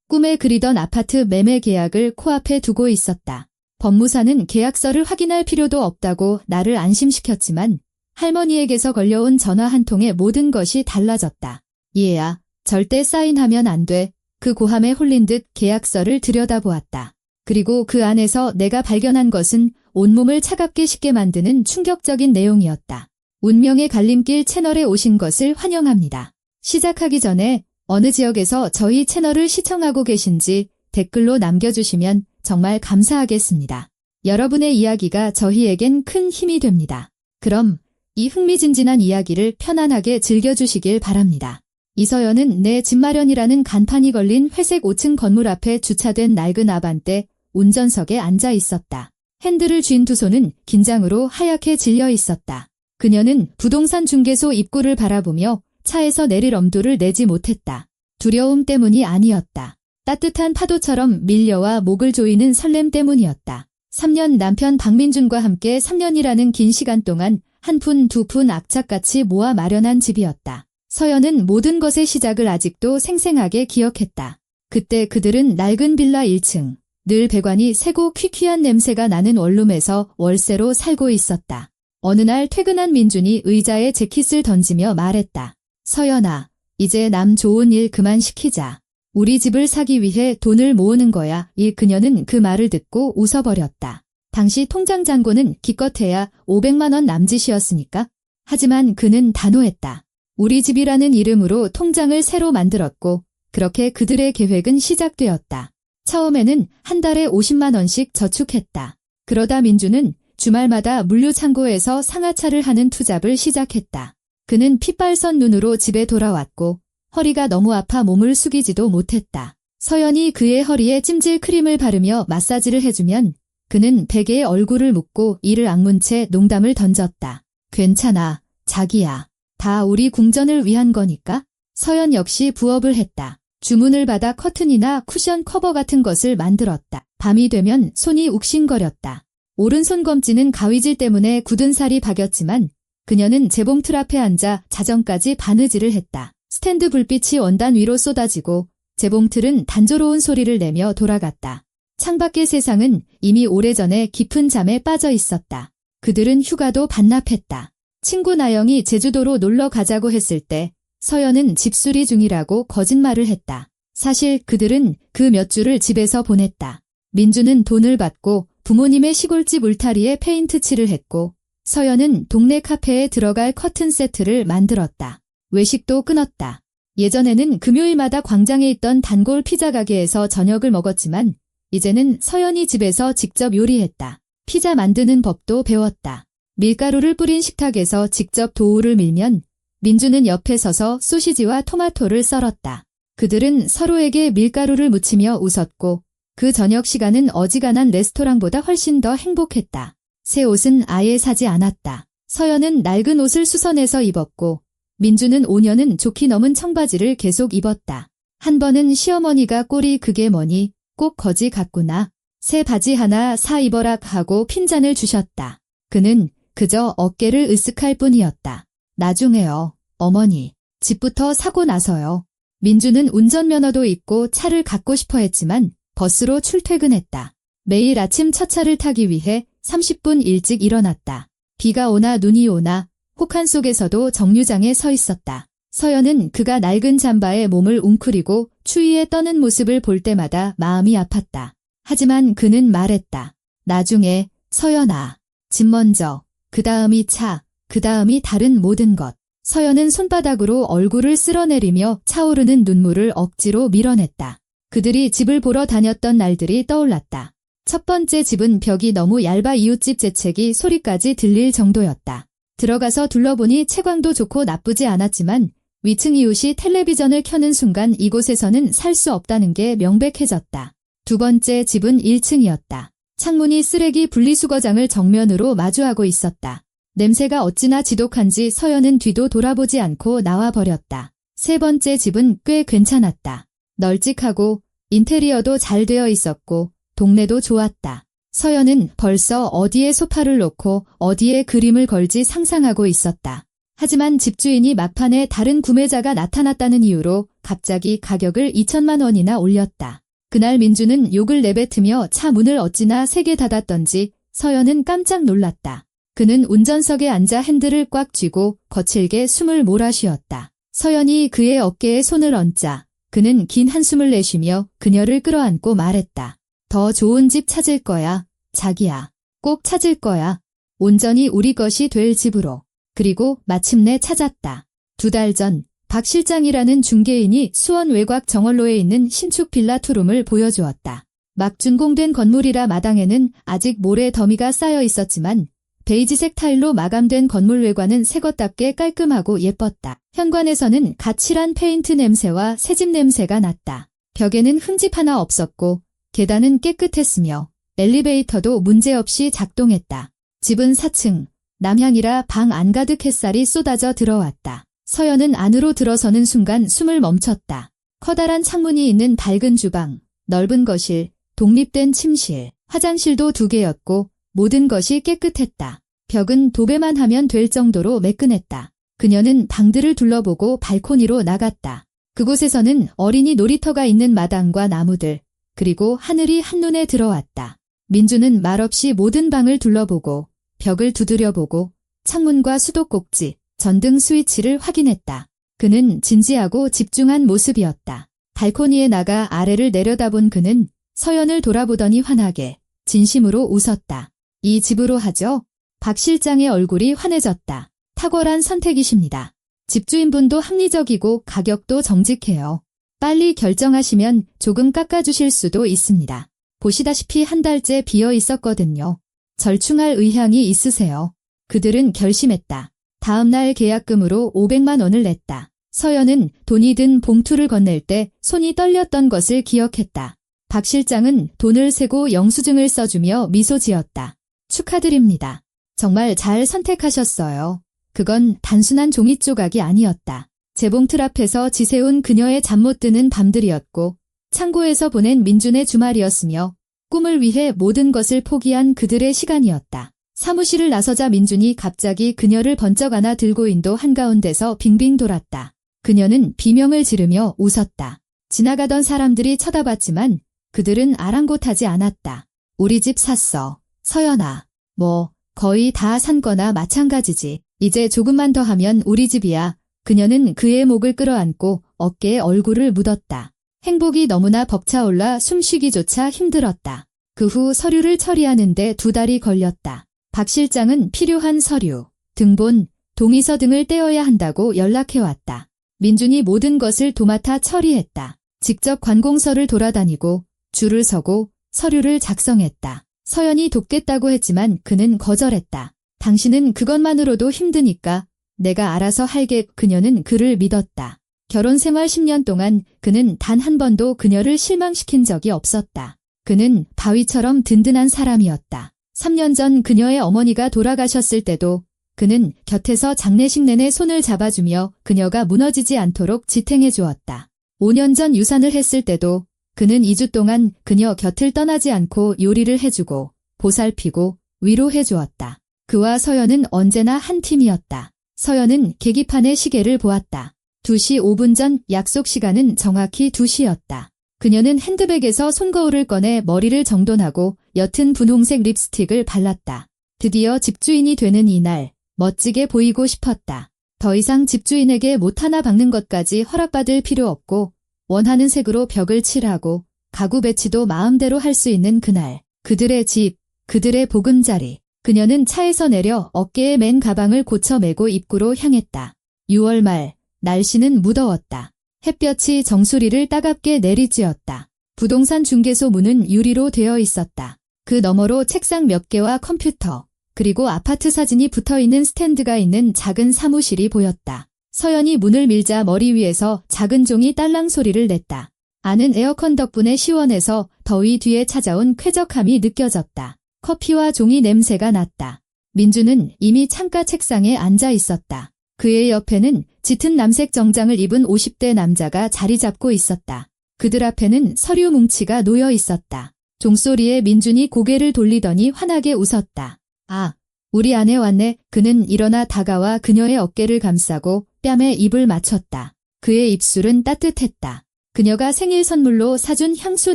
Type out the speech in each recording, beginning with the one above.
꿈에 그리던 아파트 매매 계약을 코앞에 두고 있었다. 법무사는 계약서를 확인할 필요도 없다고 나를 안심시켰지만 할머니에게서 걸려온 전화 한 통에 모든 것이 달라졌다. 얘야, 절대 사인하면 안 돼. 그 고함에 홀린 듯 계약서를 들여다보았다. 그리고 그 안에서 내가 발견한 것은 온몸을 차갑게 식게 만드는 충격적인 내용이었다. 운명의 갈림길 채널에 오신 것을 환영합니다. 시작하기 전에 어느 지역에서 저희 채널을 시청하고 계신지 댓글로 남겨주시면 정말 감사하겠습니다. 여러분의 이야기가 저희에겐 큰 힘이 됩니다. 그럼 이 흥미진진한 이야기를 편안하게 즐겨주시길 바랍니다. 이서연은 내 집 마련이라는 간판이 걸린 회색 5층 건물 앞에 주차된 낡은 아반떼 운전석에 앉아 있었다. 핸들을 쥔 두 손은 긴장으로 하얗게 질려 있었다. 그녀는 부동산 중개소 입구를 바라보며 차에서 내릴 엄두를 내지 못했다. 두려움 때문이 아니었다. 따뜻한 파도처럼 밀려와 목을 조이는 설렘 때문이었다. 3년 남편 박민준과 함께 3년이라는 긴 시간 동안 한 푼 두 푼 악착같이 모아 마련한 집이었다. 서연은 모든 것의 시작을 아직도 생생하게 기억했다. 그때 그들은 낡은 빌라 1층, 늘 배관이 새고 퀴퀴한 냄새가 나는 원룸에서 월세로 살고 있었다. 어느 날 퇴근한 민준이 의자에 재킷을 던지며 말했다. 서연아, 이제 남 좋은 일 그만 시키자. 우리 집을 사기 위해 돈을 모으는 거야. 그녀는 그 말을 듣고 웃어버렸다. 당시 통장 잔고는 기껏해야 500만 원 남짓이었으니까. 하지만 그는 단호했다. 우리 집이라는 이름으로 통장을 새로 만들었고 그렇게 그들의 계획은 시작되었다. 처음에는 한 달에 50만 원씩 저축했다. 그러다 민주는 주말마다 물류창고에서 상하차를 하는 투잡을 시작했다. 그는 핏발선 눈으로 집에 돌아왔고 허리가 너무 아파 몸을 숙이지도 못했다. 서연이 그의 허리에 찜질 크림을 바르며 마사지를 해주면 그는 베개에 얼굴을 묻고 이를 악문 채 농담을 던졌다. 괜찮아, 자기야. 다 우리 궁전을 위한 거니까? 서연 역시 부업을 했다. 주문을 받아 커튼이나 쿠션 커버 같은 것을 만들었다. 밤이 되면 손이 욱신거렸다. 오른손 검지는 가위질 때문에 굳은 살이 박였지만 그녀는 재봉틀 앞에 앉아 자정까지 바느질을 했다. 스탠드 불빛이 원단 위로 쏟아지고 재봉틀은 단조로운 소리를 내며 돌아갔다. 창밖의 세상은 이미 오래전에 깊은 잠에 빠져 있었다. 그들은 휴가도 반납했다. 친구 나영이 제주도로 놀러 가자고 했을 때 서연은 집수리 중이라고 거짓말을 했다. 사실 그들은 그 몇 주를 집에서 보냈다. 민주는 돈을 받고 부모님의 시골집 울타리에 페인트 칠을 했고 서연은 동네 카페에 들어갈 커튼 세트를 만들었다. 외식도 끊었다. 예전에는 금요일마다 광장에 있던 단골 피자 가게에서 저녁을 먹었지만 이제는 서연이 집에서 직접 요리했다. 피자 만드는 법도 배웠다. 밀가루를 뿌린 식탁에서 직접 도우를 밀면 민주는 옆에 서서 소시지와 토마토를 썰었다. 그들은 서로에게 밀가루를 묻히며 웃었고 그 저녁 시간은 어지간한 레스토랑보다 훨씬 더 행복했다. 새 옷은 아예 사지 않았다. 서연은 낡은 옷을 수선해서 입었고 민주는 5년은 좋기 넘은 청바지를 계속 입었다. 한 번은 시어머니가 꼴이 그게 뭐니 꼭 거지 같구나. 새 바지 하나 사 입어라 하고 핀잔을 주셨다. 그는 그저 어깨를 으쓱할 뿐이었다. 나중에요, 어머니. 집부터 사고 나서요. 민주는 운전면허도 있고 차를 갖고 싶어 했지만 버스로 출퇴근했다. 매일 아침 첫 차를 타기 위해 30분 일찍 일어났다. 비가 오나 눈이 오나 혹한 속에서도 정류장에 서 있었다. 서연은 그가 낡은 잠바에 몸을 웅크리고 추위에 떠는 모습을 볼 때마다 마음이 아팠다. 하지만 그는 말했다. 나중에, 서연아. 집 먼저, 그 다음이 차, 그 다음이 다른 모든 것. 서연은 손바닥으로 얼굴을 쓸어내리며 차오르는 눈물을 억지로 밀어냈다. 그들이 집을 보러 다녔던 날들이 떠올랐다. 첫 번째 집은 벽이 너무 얇아 이웃집 재채기 소리까지 들릴 정도였다. 들어가서 둘러보니 채광도 좋고 나쁘지 않았지만 위층 이웃이 텔레비전을 켜는 순간 이곳에서는 살 수 없다는 게 명백해졌다. 두 번째 집은 1층이었다. 창문이 쓰레기 분리수거장을 정면으로 마주하고 있었다. 냄새가 어찌나 지독한지 서연은 뒤도 돌아보지 않고 나와버렸다. 세 번째 집은 꽤 괜찮았다. 널찍하고 인테리어도 잘 되어 있었고 동네도 좋았다. 서연은 벌써 어디에 소파를 놓고 어디에 그림을 걸지 상상하고 있었다. 하지만 집주인이 막판에 다른 구매자가 나타났다는 이유로 갑자기 가격을 2천만 원이나 올렸다. 그날 민주는 욕을 내뱉으며 차 문을 어찌나 세게 닫았던지 서연은 깜짝 놀랐다. 그는 운전석에 앉아 핸들을 꽉 쥐고 거칠게 숨을 몰아쉬었다. 서연이 그의 어깨에 손을 얹자 그는 긴 한숨을 내쉬며 그녀를 끌어안고 말했다. 더 좋은 집 찾을 거야, 자기야. 꼭 찾을 거야. 온전히 우리 것이 될 집으로. 그리고 마침내 찾았다. 2달 전 박 실장이라는 중개인이 수원 외곽 정월로에 있는 신축 빌라 투룸을 보여주었다. 막 준공된 건물이라 마당에는 아직 모래 더미가 쌓여 있었지만 베이지색 타일로 마감된 건물 외관은 새것답게 깔끔하고 예뻤다. 현관에서는 갓 칠한 페인트 냄새와 새집 냄새가 났다. 벽에는 흠집 하나 없었고 계단은 깨끗했으며 엘리베이터도 문제없이 작동했다. 집은 4층, 남향이라 방 안가득 햇살이 쏟아져 들어왔다. 서연은 안으로 들어서는 순간 숨을 멈췄다. 커다란 창문이 있는 밝은 주방, 넓은 거실, 독립된 침실, 화장실도 2개였고 모든 것이 깨끗했다. 벽은 도배만 하면 될 정도로 매끈했다. 그녀는 방들을 둘러보고 발코니로 나갔다. 그곳에서는 어린이 놀이터가 있는 마당과 나무들, 그리고 하늘이 한눈에 들어왔다. 민주는 말없이 모든 방을 둘러보고 벽을 두드려보고 창문과 수도꼭지, 전등 스위치를 확인했다. 그는 진지하고 집중한 모습이었다. 발코니에 나가 아래를 내려다본 그는 서연을 돌아보더니 환하게 진심으로 웃었다. 이 집으로 하죠? 박 실장의 얼굴이 환해졌다. 탁월한 선택이십니다. 집주인분도 합리적이고 가격도 정직해요. 빨리 결정하시면 조금 깎아주실 수도 있습니다. 보시다시피 한 달째 비어 있었거든요. 절충할 의향이 있으세요. 그들은 결심했다. 다음 날 계약금으로 500만 원을 냈다. 서연은 돈이 든 봉투를 건넬 때 손이 떨렸던 것을 기억했다. 박 실장은 돈을 세고 영수증을 써주며 미소 지었다. 축하드립니다. 정말 잘 선택하셨어요. 그건 단순한 종이 조각이 아니었다. 재봉틀 앞에서 지새운 그녀의 잠 못 드는 밤들이었고 창고에서 보낸 민준의 주말이었으며 꿈을 위해 모든 것을 포기한 그들의 시간이었다. 사무실을 나서자 민준이 갑자기 그녀를 번쩍 안아 들고 인도 한가운데서 빙빙 돌았다. 그녀는 비명을 지르며 웃었다. 지나가던 사람들이 쳐다봤지만 그들은 아랑곳하지 않았다. 우리 집 샀어. 서연아. 뭐 거의 다 산 거나 마찬가지지. 이제 조금만 더 하면 우리 집이야. 그녀는 그의 목을 끌어안고 어깨에 얼굴을 묻었다. 행복이 너무나 벅차올라 숨쉬기조차 힘들었다. 그 후 서류를 처리하는데 2달이 걸렸다. 박 실장은 필요한 서류, 등본, 동의서 등을 떼어야 한다고 연락해왔다. 민준이 모든 것을 도맡아 처리했다. 직접 관공서를 돌아다니고 줄을 서고 서류를 작성했다. 서연이 돕겠다고 했지만 그는 거절했다. 당신은 그것만으로도 힘드니까 내가 알아서 할게. 그녀는 그를 믿었다. 결혼 생활 10년 동안 그는 단 한 번도 그녀를 실망시킨 적이 없었다. 그는 바위처럼 든든한 사람이었다. 3년 전 그녀의 어머니가 돌아가셨을 때도 그는 곁에서 장례식 내내 손을 잡아주며 그녀가 무너지지 않도록 지탱해 주었다. 5년 전 유산을 했을 때도 그는 2주 동안 그녀 곁을 떠나지 않고 요리를 해주고 보살피고 위로해 주었다. 그와 서연은 언제나 한 팀이었다. 서연은 계기판의 시계를 보았다. 2시 5분 전 약속 시간은 정확히 2시였다. 그녀는 핸드백에서 손거울을 꺼내 머리를 정돈하고 옅은 분홍색 립스틱을 발랐다. 드디어 집주인이 되는 이날 멋지게 보이고 싶었다. 더 이상 집주인에게 못 하나 박는 것까지 허락받을 필요 없고 원하는 색으로 벽을 칠하고 가구 배치도 마음대로 할 수 있는 그날. 그들의 집, 그들의 보금자리. 그녀는 차에서 내려 어깨에 맨 가방을 고쳐 메고 입구로 향했다. 6월 말, 날씨는 무더웠다. 햇볕이 정수리를 따갑게 내리쬐었다. 부동산 중개소 문은 유리로 되어 있었다. 그 너머로 책상 몇 개와 컴퓨터, 그리고 아파트 사진이 붙어있는 스탠드가 있는 작은 사무실이 보였다. 서연이 문을 밀자 머리 위에서 작은 종이 딸랑 소리를 냈다. 안은 에어컨 덕분에 시원해서 더위 뒤에 찾아온 쾌적함이 느껴졌다. 커피와 종이 냄새가 났다. 민주는 이미 창가 책상에 앉아 있었다. 그의 옆에는 짙은 남색 정장을 입은 50대 남자가 자리 잡고 있었다. 그들 앞에는 서류 뭉치가 놓여 있었다. 종소리에 민준이 고개를 돌리더니 환하게 웃었다. 아, 우리 아내 왔네. 그는 일어나 다가와 그녀의 어깨를 감싸고 뺨에 입을 맞췄다. 그의 입술은 따뜻했다. 그녀가 생일 선물로 사준 향수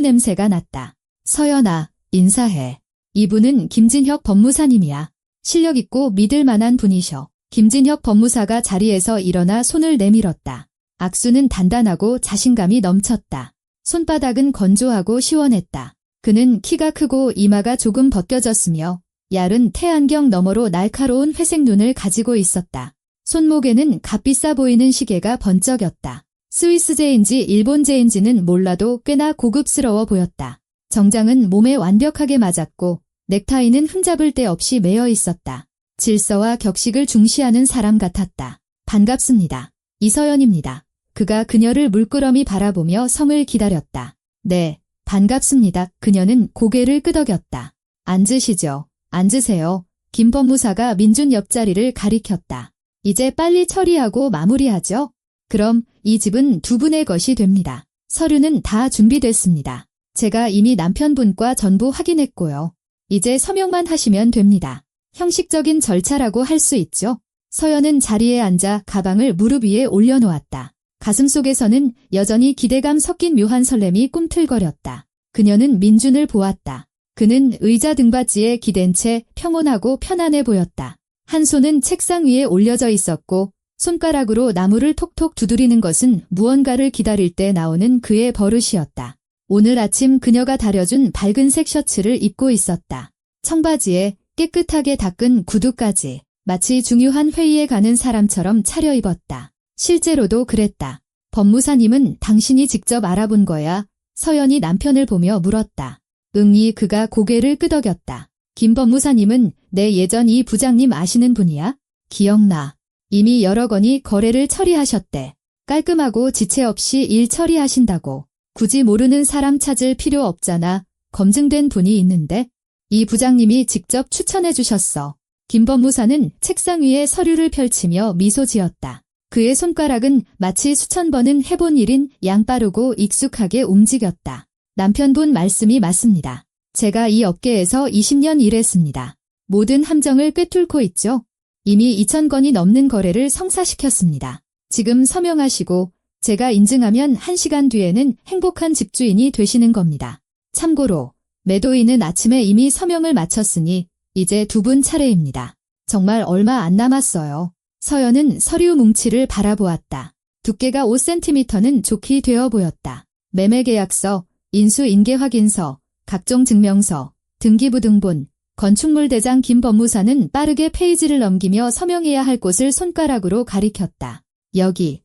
냄새가 났다. 서연아, 인사해. 이분은 김진혁 법무사님이야. 실력 있고 믿을 만한 분이셔. 김진혁 법무사가 자리에서 일어나 손을 내밀었다. 악수는 단단하고 자신감이 넘쳤다. 손바닥은 건조하고 시원했다. 그는 키가 크고 이마가 조금 벗겨졌으며 얇은 태안경 너머로 날카로운 회색 눈을 가지고 있었다. 손목에는 값비싸 보이는 시계가 번쩍였다. 스위스제인지 일본제인지는 몰라도 꽤나 고급스러워 보였다. 정장은 몸에 완벽하게 맞았고 넥타이는 흠잡을 데 없이 매여 있었다. 질서와 격식을 중시하는 사람 같았다. 반갑습니다. 이서연입니다. 그가 그녀를 물끄러미 바라보며 성을 기다렸다. 네, 반갑습니다. 그녀는 고개를 끄덕였다. 앉으시죠. 앉으세요. 김 법무사가 민준 옆자리를 가리켰다. 이제 빨리 처리하고 마무리하죠. 그럼 이 집은 두 분의 것이 됩니다. 서류는 다 준비됐습니다. 제가 이미 남편분과 전부 확인했고요. 이제 서명만 하시면 됩니다. 형식적인 절차라고 할 수 있죠. 서연은 자리에 앉아 가방을 무릎 위에 올려놓았다. 가슴속에서는 여전히 기대감 섞인 묘한 설렘이 꿈틀거렸다. 그녀는 민준을 보았다. 그는 의자 등받이에 기댄 채 평온하고 편안해 보였다. 한 손은 책상 위에 올려져 있었고 손가락으로 나무를 톡톡 두드리는 것은 무언가를 기다릴 때 나오는 그의 버릇이었다. 오늘 아침 그녀가 다려준 밝은색 셔츠를 입고 있었다. 청바지에 깨끗하게 닦은 구두까지 마치 중요한 회의에 가는 사람처럼 차려입었다. 실제로도 그랬다. 법무사님은 당신이 직접 알아본 거야? 서연이 남편을 보며 물었다. 응이 그가 고개를 끄덕였다. 김 법무사님은 내 예전 이 부장님 아시는 분이야? 기억나. 이미 여러 건이 거래를 처리하셨대. 깔끔하고 지체 없이 일 처리하신다고. 굳이 모르는 사람 찾을 필요 없잖아. 검증된 분이 있는데. 이 부장님이 직접 추천해 주셨어. 김 법무사는 책상 위에 서류를 펼치며 미소 지었다. 그의 손가락은 마치 수천 번은 해본 일인 양빠르고 익숙하게 움직였다. 남편분 말씀이 맞습니다. 제가 이 업계에서 20년 일했습니다. 모든 함정을 꿰뚫고 있죠. 이미 2,000건이 넘는 거래를 성사시켰습니다. 지금 서명하시고 제가 인증하면 1시간 뒤에는 행복한 집주인이 되시는 겁니다. 참고로 매도인은 아침에 이미 서명을 마쳤으니 이제 두 분 차례입니다. 정말 얼마 안 남았어요. 서연은 서류 뭉치를 바라보았다. 두께가 5cm는 좋게 되어 보였다. 매매계약서, 인수인계확인서, 각종 증명서, 등기부등본, 건축물 대장 김 법무사는 빠르게 페이지를 넘기며 서명해야 할 곳을 손가락으로 가리켰다. 여기,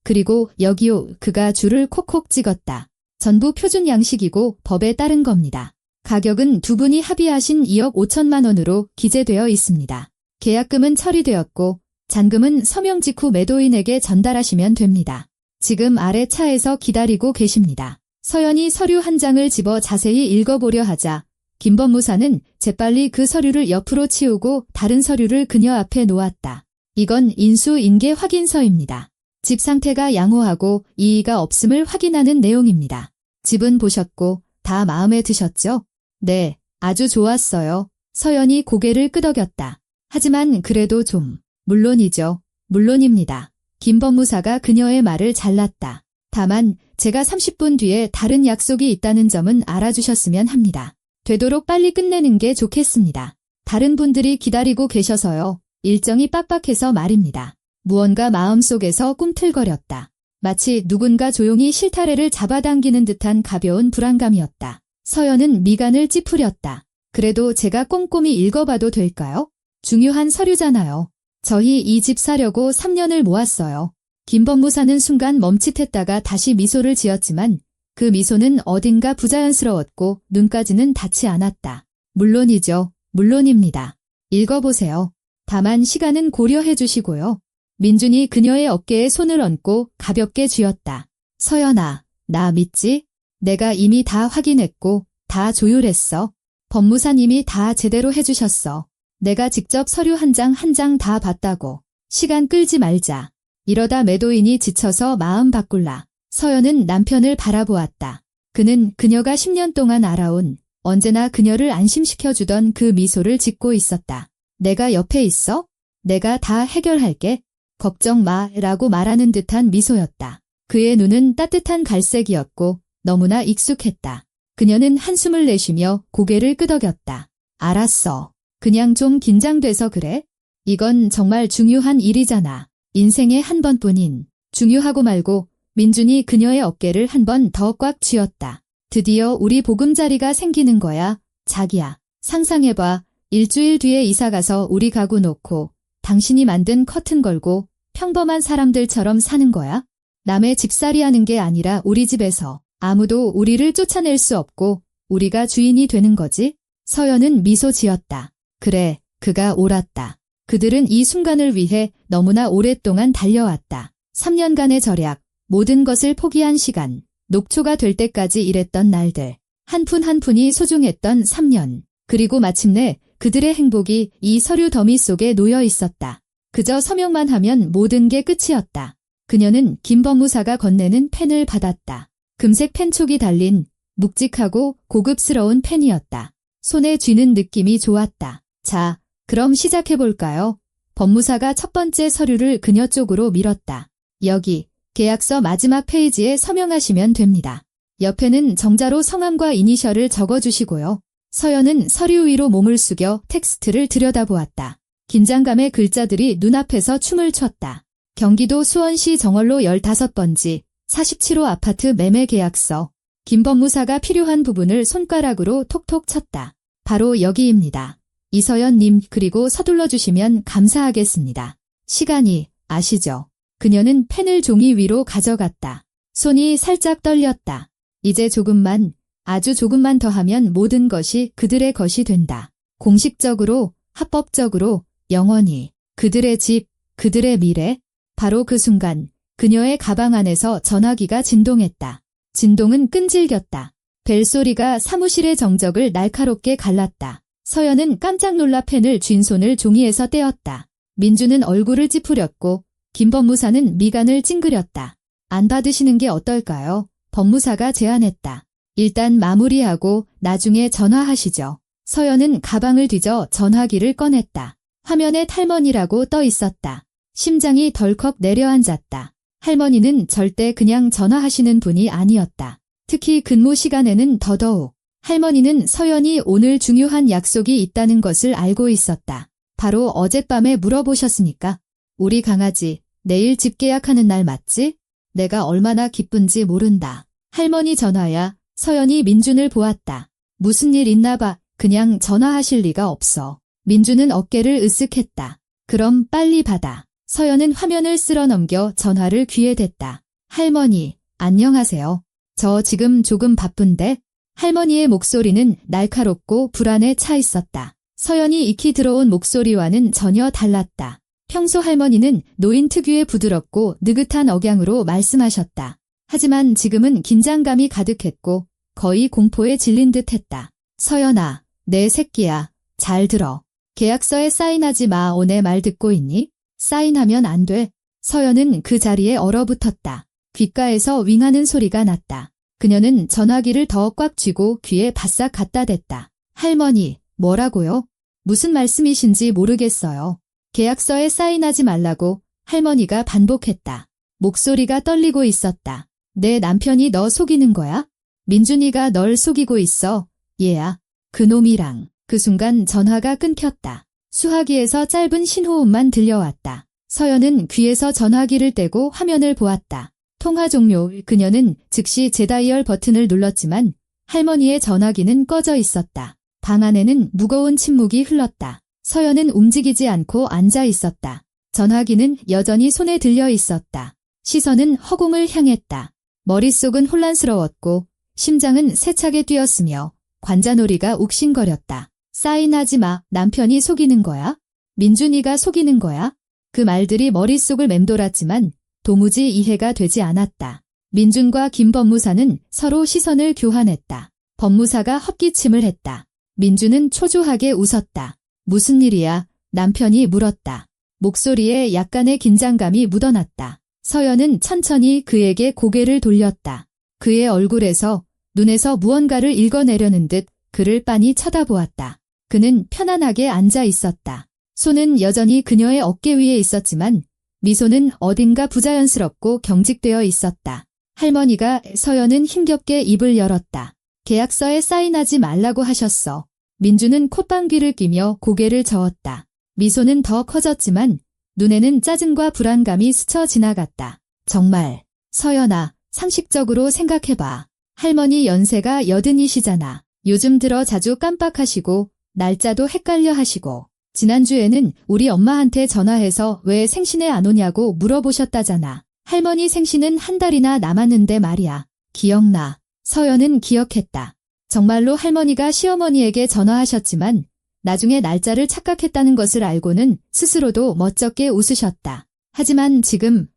그리고 여기요. 그가 줄을 콕콕 찍었다. 전부 표준 양식이고 법에 따른 겁니다. 가격은 두 분이 합의하신 2억 5천만 원으로 기재되어 있습니다. 계약금은 처리되었고 잔금은 서명 직후 매도인에게 전달하시면 됩니다. 지금 아래 차에서 기다리고 계십니다. 서연이 서류 한 장을 집어 자세히 읽어보려 하자 김 법무사는 재빨리 그 서류를 옆으로 치우고 다른 서류를 그녀 앞에 놓았다. 이건 인수인계 확인서입니다. 집 상태가 양호하고 이의가 없음을 확인하는 내용입니다. 집은 보셨고 다 마음에 드셨죠? 네, 아주 좋았어요. 서연이 고개를 끄덕였다. 하지만 그래도 좀. 물론이죠. 물론입니다. 김 법무사가 그녀의 말을 잘랐다. 다만 제가 30분 뒤에 다른 약속이 있다는 점은 알아주셨으면 합니다. 되도록 빨리 끝내는 게 좋겠습니다. 다른 분들이 기다리고 계셔서요. 일정이 빡빡해서 말입니다. 무언가 마음속에서 꿈틀거렸다. 마치 누군가 조용히 실타래를 잡아당기는 듯한 가벼운 불안감이었다. 서연은 미간을 찌푸렸다. 그래도 제가 꼼꼼히 읽어봐도 될까요? 중요한 서류잖아요. 저희 이 집 사려고 3년을 모았어요. 김 법무사는 순간 멈칫했다가 다시 미소를 지었지만 그 미소는 어딘가 부자연스러웠고 눈까지는 닿지 않았다. 물론이죠. 물론입니다. 읽어보세요. 다만 시간은 고려해 주시고요. 민준이 그녀의 어깨에 손을 얹고 가볍게 쥐었다. 서연아, 나 믿지? 내가 이미 다 확인했고 다 조율했어. 법무사님이 다 제대로 해주셨어. 내가 직접 서류 한 장 한 장 다 봤다고. 시간 끌지 말자. 이러다 매도인이 지쳐서 마음 바꿀라. 서연은 남편을 바라보았다. 그는 그녀가 10년 동안 알아온 언제나 그녀를 안심시켜주던 그 미소를 짓고 있었다. 내가 옆에 있어? 내가 다 해결할게. 걱정 마 라고 말하는 듯한 미소였다. 그의 눈은 따뜻한 갈색이었고 너무나 익숙했다. 그녀는 한숨을 내쉬며 고개를 끄덕였다. 알았어. 그냥 좀 긴장돼서 그래? 이건 정말 중요한 일이잖아. 인생에 한 번뿐인. 중요하고 말고 민준이 그녀의 어깨를 한 번 더 꽉 쥐었다. 드디어 우리 보금자리가 생기는 거야. 자기야. 상상해봐. 일주일 뒤에 이사가서 우리 가구 놓고 당신이 만든 커튼 걸고 평범한 사람들처럼 사는 거야? 남의 집살이 하는 게 아니라 우리 집에서 아무도 우리를 쫓아낼 수 없고 우리가 주인이 되는 거지? 서연은 미소 지었다. 그래, 그가 옳았다. 그들은 이 순간을 위해 너무나 오랫동안 달려왔다. 3년간의 절약, 모든 것을 포기한 시간, 녹초가 될 때까지 일했던 날들, 한 푼 한 푼이 소중했던 3년. 그리고 마침내 그들의 행복이 이 서류 더미 속에 놓여 있었다. 그저 서명만 하면 모든 게 끝이었다. 그녀는 김 법무사가 건네는 펜을 받았다. 금색 펜촉이 달린 묵직하고 고급스러운 펜이었다. 손에 쥐는 느낌이 좋았다. 자, 그럼 시작해볼까요? 법무사가 첫 번째 서류를 그녀 쪽으로 밀었다. 여기, 계약서 마지막 페이지에 서명하시면 됩니다. 옆에는 정자로 성함과 이니셜을 적어주시고요. 서연은 서류 위로 몸을 숙여 텍스트를 들여다보았다. 긴장감의 글자들이 눈앞에서 춤을 췄다. 경기도 수원시 정월로 15번지 47호 아파트 매매 계약서. 김 법무사가 필요한 부분을 손가락으로 톡톡 쳤다. 바로 여기입니다. 이서연님, 그리고 서둘러 주시면 감사하겠습니다. 시간이 아시죠? 그녀는 펜을 종이 위로 가져갔다. 손이 살짝 떨렸다. 이제 조금만, 아주 조금만 더 하면 모든 것이 그들의 것이 된다. 공식적으로, 합법적으로, 영원히. 그들의 집, 그들의 미래. 바로 그 순간 그녀의 가방 안에서 전화기가 진동했다. 진동은 끈질겼다. 벨소리가 사무실의 정적을 날카롭게 갈랐다. 서연은 깜짝 놀라 펜을 쥔 손을 종이에서 떼었다. 민주는 얼굴을 찌푸렸고 김 법무사는 미간을 찡그렸다. 안 받으시는 게 어떨까요? 법무사가 제안했다. 일단 마무리하고 나중에 전화하시죠. 서연은 가방을 뒤져 전화기를 꺼냈다. 화면에 탈머니라고 떠 있었다. 심장이 덜컥 내려앉았다. 할머니는 절대 그냥 전화하시는 분이 아니었다. 특히 근무 시간에는 더더욱. 할머니는 서연이 오늘 중요한 약속이 있다는 것을 알고 있었다. 바로 어젯밤에 물어보셨으니까. 우리 강아지, 내일 집 계약하는 날 맞지? 내가 얼마나 기쁜지 모른다. 할머니 전화야. 서연이 민준을 보았다. 무슨 일 있나 봐. 그냥 전화하실 리가 없어. 민준은 어깨를 으쓱했다. 그럼 빨리 받아. 서연은 화면을 쓸어 넘겨 전화를 귀에 댔다. 할머니, 안녕하세요. 저 지금 조금 바쁜데? 할머니의 목소리는 날카롭고 불안에 차 있었다. 서연이 익히 들어온 목소리와는 전혀 달랐다. 평소 할머니는 노인 특유의 부드럽고 느긋한 억양으로 말씀하셨다. 하지만 지금은 긴장감이 가득했고 거의 공포에 질린 듯했다. 서연아, 내 새끼야. 잘 들어. 계약서에 사인하지 마. 오내 말 듣고 있니? 사인하면 안 돼. 서연은 그 자리에 얼어붙었다. 귓가에서 윙하는 소리가 났다. 그녀는 전화기를 더 꽉 쥐고 귀에 바싹 갖다 댔다. 할머니, 뭐라고요? 무슨 말씀이신지 모르겠어요. 계약서에 사인하지 말라고 할머니가 반복했다. 목소리가 떨리고 있었다. 내 남편이 너 속이는 거야? 민준이가 널 속이고 있어. 얘야. 그놈이랑. 그 순간 전화가 끊겼다. 수화기에서 짧은 신호음만 들려왔다. 서연은 귀에서 전화기를 떼고 화면을 보았다. 통화 종료. 그녀는 즉시 재다이얼 버튼을 눌렀지만 할머니의 전화기는 꺼져 있었다. 방 안에는 무거운 침묵이 흘렀다. 서연은 움직이지 않고 앉아 있었다. 전화기는 여전히 손에 들려 있었다. 시선은 허공을 향했다. 머릿속은 혼란스러웠고 심장은 세차게 뛰었으며 관자놀이가 욱신거렸다. 사인하지 마. 남편이 속이는 거야? 민준이가 속이는 거야? 그 말들이 머릿속을 맴돌았지만 도무지 이해가 되지 않았다. 민준과 김 법무사는 서로 시선을 교환했다. 법무사가 헛기침을 했다. 민준은 초조하게 웃었다. 무슨 일이야? 남편이 물었다. 목소리에 약간의 긴장감이 묻어났다. 서연은 천천히 그에게 고개를 돌렸다. 그의 얼굴에서, 눈에서 무언가를 읽어내려는 듯 그를 빤히 쳐다보았다. 그는 편안하게 앉아 있었다. 손은 여전히 그녀의 어깨 위에 있었지만 미소는 어딘가 부자연스럽고 경직되어 있었다. 할머니가 서연은 힘겹게 입을 열었다. 계약서에 사인하지 말라고 하셨어. 민주는 콧방귀를 뀌며 고개를 저었다. 미소는 더 커졌지만 눈에는 짜증과 불안감이 스쳐 지나갔다. 정말, 서연아, 상식적으로 생각해봐. 할머니 연세가 80이시잖아. 요즘 들어 자주 깜빡하시고 날짜도 헷갈려 하시고 지난주에는 우리 엄마한테 전화해서 왜 생신에 안 오냐고 물어보셨다잖아. 할머니 생신은 한 달이나 남았는데 말이야. 기억나. 서연은 기억했다. 정말로 할머니가 시어머니에게 전화하셨지만 나중에 날짜를 착각했다는 것을 알고는 스스로도 멋쩍게 웃으셨다. 하지만 지금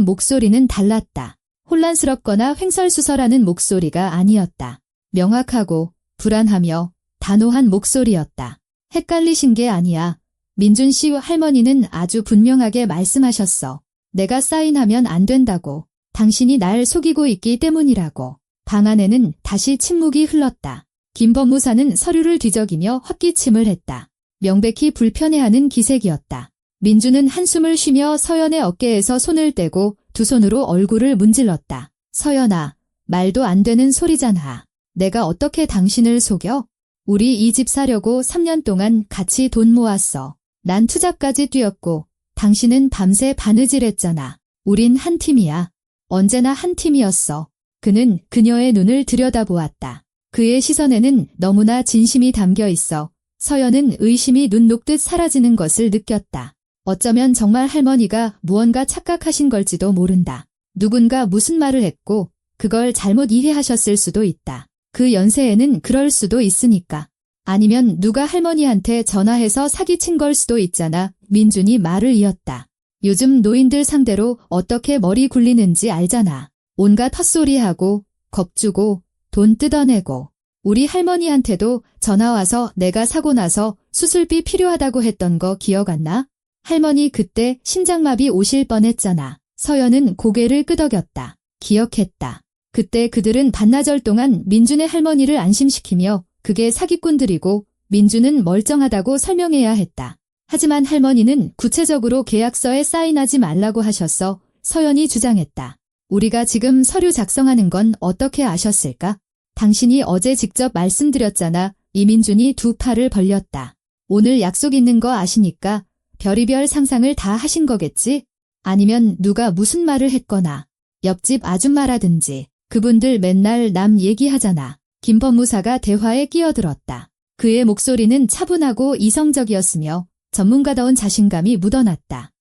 목소리는 달랐다. 혼란스럽거나 횡설수설하는 목소리가 아니었다. 명확하고 불안하며 단호한 목소리였다. 헷갈리신 게 아니야. 민준 씨 할머니는 아주 분명하게 말씀하셨어. 내가 사인하면 안 된다고. 당신이 날 속이고 있기 때문이라고. 방 안에는 다시 침묵이 흘렀다. 김 법무사는 서류를 뒤적이며 헛기침을 했다. 명백히 불편해하는 기색이었다. 민주는 한숨을 쉬며 서연의 어깨에서 손을 떼고 두 손으로 얼굴을 문질렀다. 서연아, 말도 안 되는 소리잖아. 내가 어떻게 당신을 속여? 우리 이 집 사려고 3년 동안 같이 돈 모았어. 난 투자까지 뛰었고 당신은 밤새 바느질했잖아. 우린 한 팀이야. 언제나 한 팀이었어. 그는 그녀의 눈을 들여다보았다. 그의 시선에는 너무나 진심이 담겨 있어 서연은 의심이 눈 녹듯 사라지는 것을 느꼈다. 어쩌면 정말 할머니가 무언가 착각하신 걸지도 모른다. 누군가 무슨 말을 했고 그걸 잘못 이해하셨을 수도 있다. 그 연세에는 그럴 수도 있으니까. 아니면 누가 할머니한테 전화해서 사기친 걸 수도 있잖아. 민준이 말을 이었다. 요즘 노인들 상대로 어떻게 머리 굴리는지 알잖아. 온갖 헛소리하고 겁주고 돈 뜯어내고. 우리 할머니한테도 전화와서 내가 사고 나서 수술비 필요하다고 했던 거 기억 안 나? 할머니 그때 심장마비 오실 뻔했잖아. 서연은 고개를 끄덕였다. 기억했다. 그때 그들은 반나절 동안 민준의 할머니를 안심시키며 그게 사기꾼들이고 민준은 멀쩡하다고 설명해야 했다. 하지만 할머니는 구체적으로 계약서에 사인하지 말라고 하셨어. 서연이 주장했다. 우리가 지금 서류 작성하는 건 어떻게 아셨을까? 당신이 어제 직접 말씀드렸잖아. 이민준이 두 팔을 벌렸다. 오늘 약속 있는 거 아시니까 별의별 상상을 다 하신 거겠지? 아니면 누가 무슨 말을 했거나 옆집 아줌마라든지. 그분들 맨날 남 얘기하잖아. 김 법무사가 대화에 끼어들었다. 그의 목소리는 차분하고 이성적이었으며 전문가다운 자신감이 묻어났다.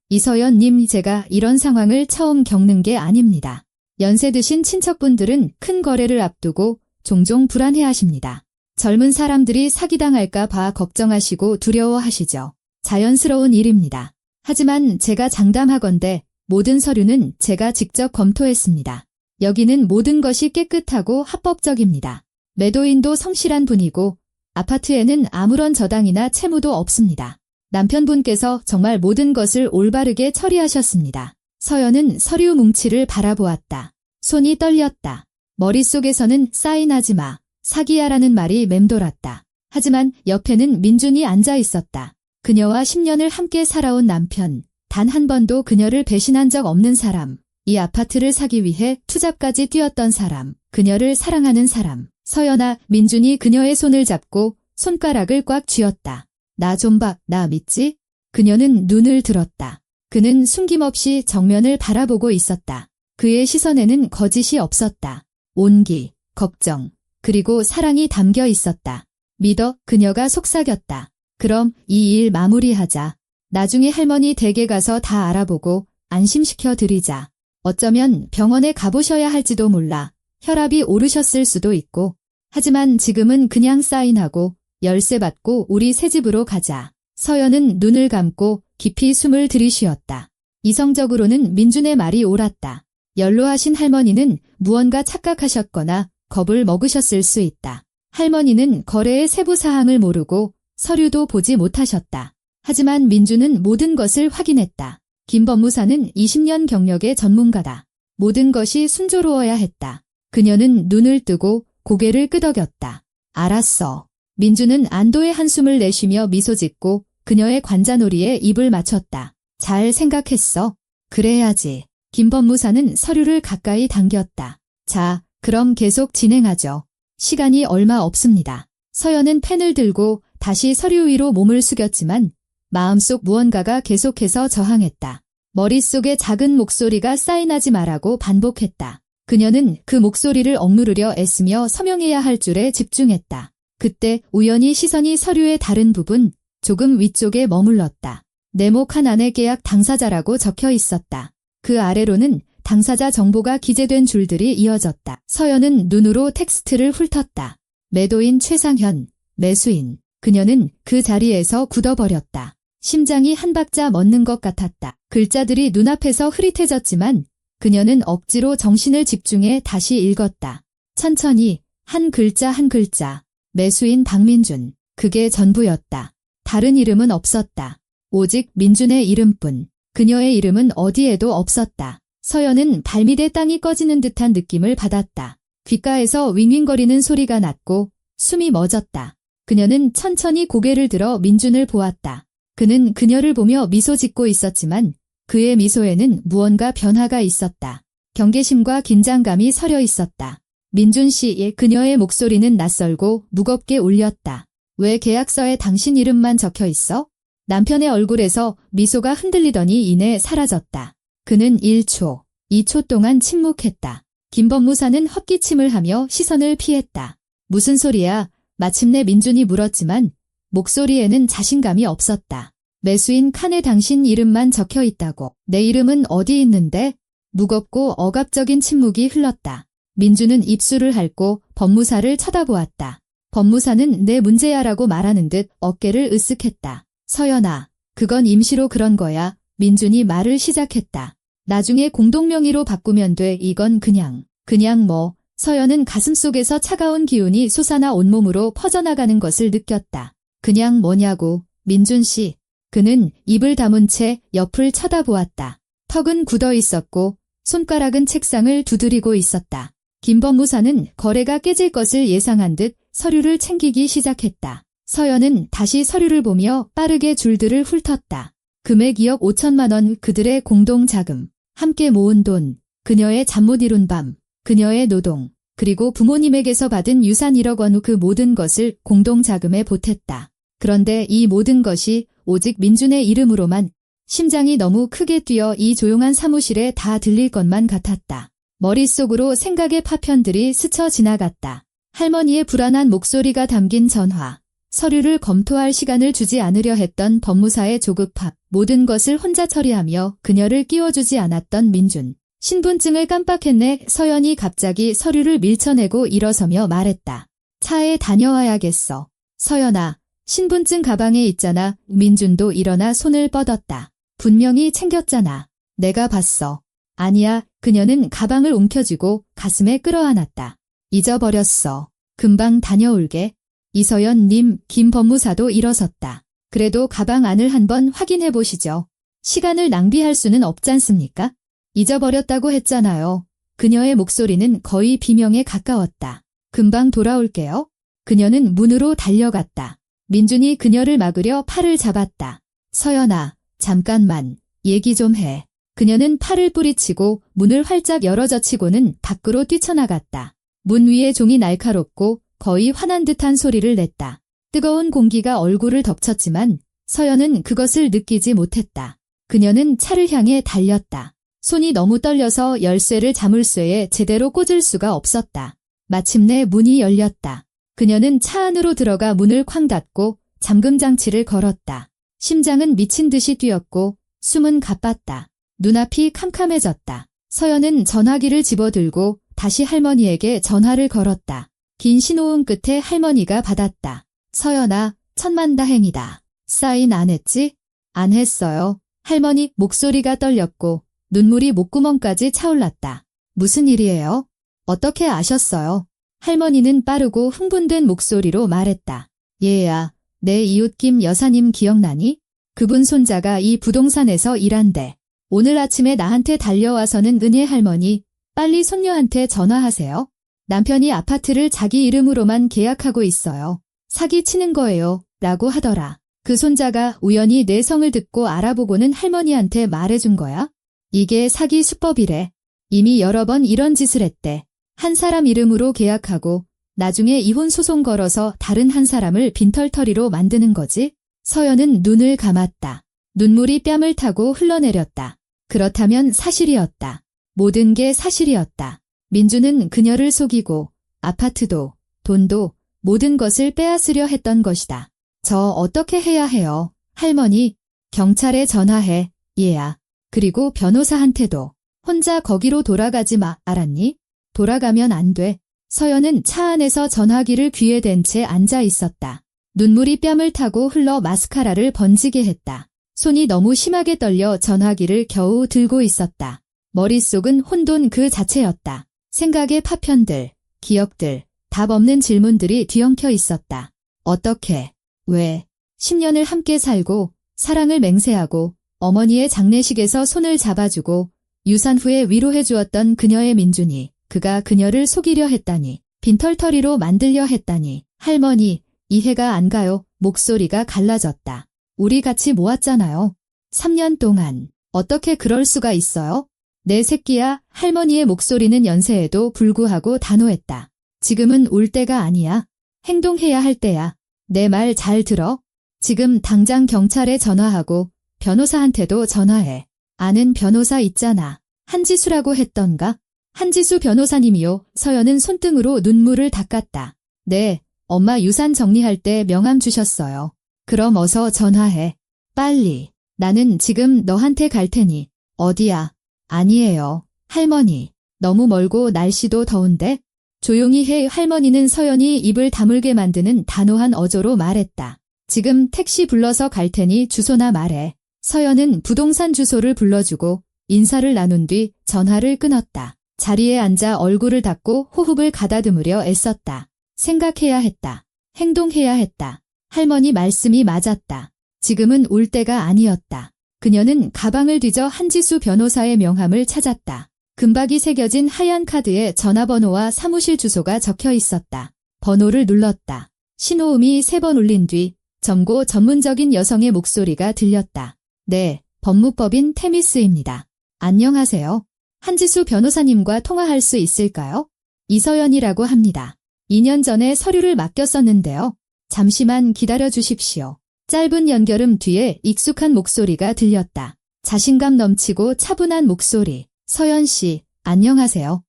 이서연님 제가 이런 상황을 처음 겪는 게 아닙니다. 연세 드신 친척분들은 큰 거래를 앞두고 종종 불안해하십니다. 젊은 사람들이 사기당할까 봐 걱정하시고 두려워하시죠. 자연스러운 일입니다. 하지만 제가 장담하건대 모든 서류는 제가 직접 검토했습니다. 여기는 모든 것이 깨끗하고 합법적입니다. 매도인도 성실한 분이고 아파트에는 아무런 저당이나 채무도 없습니다. 남편분께서 정말 모든 것을 올바르게 처리하셨습니다. 서연은 서류 뭉치를 바라보았다. 손이 떨렸다. 머릿속에서는 사인하지 마, 사기야라는 말이 맴돌았다. 하지만 옆에는 민준이 앉아 있었다. 그녀와 10년을 함께 살아온 남편, 단 한 번도 그녀를 배신한 적 없는 사람, 이 아파트를 사기 위해 투잡까지 뛰었던 사람, 그녀를 사랑하는 사람. 서연아, 민준이 그녀의 손을 잡고 손가락을 꽉 쥐었다. 나 좀 봐, 나 믿지? 그녀는 눈을 들었다. 그는 숨김없이 정면을 바라보고 있었다. 그의 시선에는 거짓이 없었다. 온기, 걱정, 그리고 사랑이 담겨 있었다. 믿어, 그녀가 속삭였다. 그럼 이 일 마무리하자. 나중에 할머니 댁에 가서 다 알아보고 안심시켜 드리자. 어쩌면 병원에 가보셔야 할지도 몰라. 혈압이 오르셨을 수도 있고. 하지만 지금은 그냥 사인하고 열쇠 받고 우리 새 집으로 가자. 서연은 눈을 감고 깊이 숨을 들이쉬었다. 이성적으로는 민준의 말이 옳았다. 연로하신 할머니는 무언가 착각하셨거나 겁을 먹으셨을 수 있다. 할머니는 거래의 세부 사항을 모르고 서류도 보지 못하셨다. 하지만 민준은 모든 것을 확인했다. 김 법무사는 20년 경력의 전문가다. 모든 것이 순조로워야 했다. 그녀는 눈을 뜨고 고개를 끄덕였다. 알았어. 민준은 안도의 한숨을 내쉬며 미소 짓고 그녀의 관자놀이에 입을 맞췄다. 잘 생각했어. 그래야지. 김 법무사는 서류를 가까이 당겼다. 자, 그럼 계속 진행하죠. 시간이 얼마 없습니다. 서연은 펜을 들고 다시 서류 위로 몸을 숙였지만 마음속 무언가가 계속해서 저항했다. 머릿속에 작은 목소리가 사인하지 말라고 반복했다. 그녀는 그 목소리를 억누르려 애쓰며 서명해야 할 줄에 집중했다. 그때 우연히 시선이 서류의 다른 부분, 조금 위쪽에 머물렀다. 네모칸 안에 계약 당사자라고 적혀 있었다. 그 아래로는 당사자 정보가 기재된 줄들이 이어졌다. 서연은 눈으로 텍스트를 훑었다. 매도인 최상현, 매수인. 그녀는 그 자리에서 굳어버렸다. 심장이 한 박자 멎는 것 같았다. 글자들이 눈앞에서 흐릿해졌지만 그녀는 억지로 정신을 집중해 다시 읽었다. 천천히 한 글자 한 글자. 매수인 박민준. 그게 전부였다. 다른 이름은 없었다. 오직 민준의 이름뿐. 그녀의 이름은 어디에도 없었다. 서연은 발밑에 땅이 꺼지는 듯한 느낌을 받았다. 귓가에서 윙윙거리는 소리가 났고 숨이 멎었다. 그녀는 천천히 고개를 들어 민준을 보았다. 그는 그녀를 보며 미소 짓고 있었지만 그의 미소에는 무언가 변화가 있었다. 경계심과 긴장감이 서려 있었다. 민준 씨의 그녀의 목소리는 낯설고 무겁게 울렸다. 왜 계약서에 당신 이름만 적혀 있어? 남편의 얼굴에서 미소가 흔들리더니 이내 사라졌다. 그는 1초, 2초 동안 침묵했다. 김 법무사는 헛기침을 하며 시선을 피했다. 무슨 소리야? 마침내 민준이 물었지만 목소리에는 자신감이 없었다. 매수인 칸에 당신 이름만 적혀 있다고. 내 이름은 어디 있는데? 무겁고 억압적인 침묵이 흘렀다. 민준은 입술을 핥고 법무사를 쳐다보았다. 법무사는 내 문제야라고 말하는 듯 어깨를 으쓱했다. 서연아, 그건 임시로 그런 거야. 민준이 말을 시작했다. 나중에 공동명의로 바꾸면 돼. 이건 그냥 뭐. 서연은 가슴속에서 차가운 기운이 솟아나 온몸으로 퍼져나가는 것을 느꼈다. 그냥 뭐냐고, 민준 씨. 그는 입을 다문 채 옆을 쳐다보았다. 턱은 굳어 있었고 손가락은 책상을 두드리고 있었다. 김 법무사는 거래가 깨질 것을 예상한 듯 서류를 챙기기 시작했다. 서연은 다시 서류를 보며 빠르게 줄들을 훑었다. 금액 2억 5천만 원, 그들의 공동자금, 함께 모은 돈, 그녀의 잠 못 이룬 밤, 그녀의 노동, 그리고 부모님에게서 받은 유산 1억 원, 그 모든 것을 공동자금에 보탰다. 그런데 이 모든 것이 오직 민준의 이름으로만. 심장이 너무 크게 뛰어 이 조용한 사무실에 다 들릴 것만 같았다. 머릿속으로 생각의 파편들이 스쳐 지나갔다. 할머니의 불안한 목소리가 담긴 전화, 서류를 검토할 시간을 주지 않으려 했던 법무사의 조급함, 모든 것을 혼자 처리하며 그녀를 끼워주지 않았던 민준. 신분증을 깜빡했네. 서연이 갑자기 서류를 밀쳐내고 일어서며 말했다. 차에 다녀와야겠어. 서연아, 신분증 가방에 있잖아. 민준도 일어나 손을 뻗었다. 분명히 챙겼잖아. 내가 봤어. 아니야. 그녀는 가방을 움켜쥐고 가슴에 끌어안았다. 잊어버렸어. 금방 다녀올게. 이서연 님. 김 법무사도 일어섰다. 그래도 가방 안을 한번 확인해 보시죠. 시간을 낭비할 수는 없잖습니까? 잊어버렸다고 했잖아요. 그녀의 목소리는 거의 비명에 가까웠다. 금방 돌아올게요. 그녀는 문으로 달려갔다. 민준이 그녀를 막으려 팔을 잡았다. 서연아, 잠깐만, 얘기 좀 해. 그녀는 팔을 뿌리치고 문을 활짝 열어젖히고는 밖으로 뛰쳐나갔다. 문 위에 종이 날카롭고 거의 화난 듯한 소리를 냈다. 뜨거운 공기가 얼굴을 덮쳤지만 서연은 그것을 느끼지 못했다. 그녀는 차를 향해 달렸다. 손이 너무 떨려서 열쇠를 자물쇠에 제대로 꽂을 수가 없었다. 마침내 문이 열렸다. 그녀는 차 안으로 들어가 문을 쾅 닫고 잠금 장치를 걸었다. 심장은 미친 듯이 뛰었고 숨은 가빴다. 눈앞이 캄캄해졌다. 서연은 전화기를 집어들고 다시 할머니에게 전화를 걸었다. 긴 신호음 끝에 할머니가 받았다. 서연아, 천만다행이다. 사인 안 했지? 안 했어요. 할머니 목소리가 떨렸고 눈물이 목구멍까지 차올랐다. 무슨 일이에요? 어떻게 아셨어요? 할머니는 빠르고 흥분된 목소리로 말했다. 얘야, 내 이웃 김 여사님 기억나니? 그분 손자가 이 부동산에서 일한대. 오늘 아침에 나한테 달려와서는 은혜 할머니, 빨리 손녀한테 전화하세요. 남편이 아파트를 자기 이름으로만 계약하고 있어요. 사기치는 거예요. 라고 하더라. 그 손자가 우연히 내 성을 듣고 알아보고는 할머니한테 말해준 거야? 이게 사기 수법이래. 이미 여러 번 이런 짓을 했대. 한 사람 이름으로 계약하고 나중에 이혼 소송 걸어서 다른 한 사람을 빈털터리로 만드는 거지? 서연은 눈을 감았다. 눈물이 뺨을 타고 흘러내렸다. 그렇다면 사실이었다. 모든 게 사실이었다. 민주는 그녀를 속이고 아파트도, 돈도, 모든 것을 빼앗으려 했던 것이다. 저 어떻게 해야 해요? 할머니, 경찰에 전화해, 얘야. 그리고 변호사한테도. 혼자 거기로 돌아가지 마, 알았니? 돌아가면 안 돼. 서연은 차 안에서 전화기를 귀에 댄 채 앉아 있었다. 눈물이 뺨을 타고 흘러 마스카라를 번지게 했다. 손이 너무 심하게 떨려 전화기를 겨우 들고 있었다. 머릿속은 혼돈 그 자체였다. 생각의 파편들, 기억들, 답 없는 질문들이 뒤엉켜 있었다. 어떻게, 왜, 10년을 함께 살고, 사랑을 맹세하고, 어머니의 장례식에서 손을 잡아주고, 유산 후에 위로해 주었던 그녀의 민준이, 그가 그녀를 속이려 했다니, 빈털터리로 만들려 했다니, 할머니, 이해가 안 가요. 목소리가 갈라졌다. 우리 같이 모았잖아요. 3년 동안. 어떻게 그럴 수가 있어요? 내 새끼야. 할머니의 목소리는 연세에도 불구하고 단호했다. 지금은 울 때가 아니야. 행동해야 할 때야. 내 말 잘 들어? 지금 당장 경찰에 전화하고 변호사한테도 전화해. 아는 변호사 있잖아. 한지수라고 했던가? 한지수 변호사님이요. 서연은 손등으로 눈물을 닦았다. 네, 엄마 유산 정리할 때 명함 주셨어요. 그럼 어서 전화해. 빨리. 나는 지금 너한테 갈 테니. 어디야? 아니에요. 할머니. 너무 멀고 날씨도 더운데? 조용히 해. 할머니는 서연이 입을 다물게 만드는 단호한 어조로 말했다. 지금 택시 불러서 갈 테니 주소나 말해. 서연은 부동산 주소를 불러주고 인사를 나눈 뒤 전화를 끊었다. 자리에 앉아 얼굴을 닦고 호흡을 가다듬으려 애썼다. 생각해야 했다. 행동해야 했다. 할머니 말씀이 맞았다. 지금은 울 때가 아니었다. 그녀는 가방을 뒤져 한지수 변호사의 명함을 찾았다. 금박이 새겨진 하얀 카드에 전화번호와 사무실 주소가 적혀 있었다. 번호를 눌렀다. 신호음이 3번 울린 뒤 점고 전문적인 여성의 목소리가 들렸다. 네, 법무법인 테미스입니다. 안녕하세요. 한지수 변호사님과 통화할 수 있을까요? 이서연이라고 합니다. 2년 전에 서류를 맡겼었는데요. 잠시만 기다려 주십시오. 짧은 연결음 뒤에 익숙한 목소리가 들렸다. 자신감 넘치고 차분한 목소리. 서연 씨, 안녕하세요.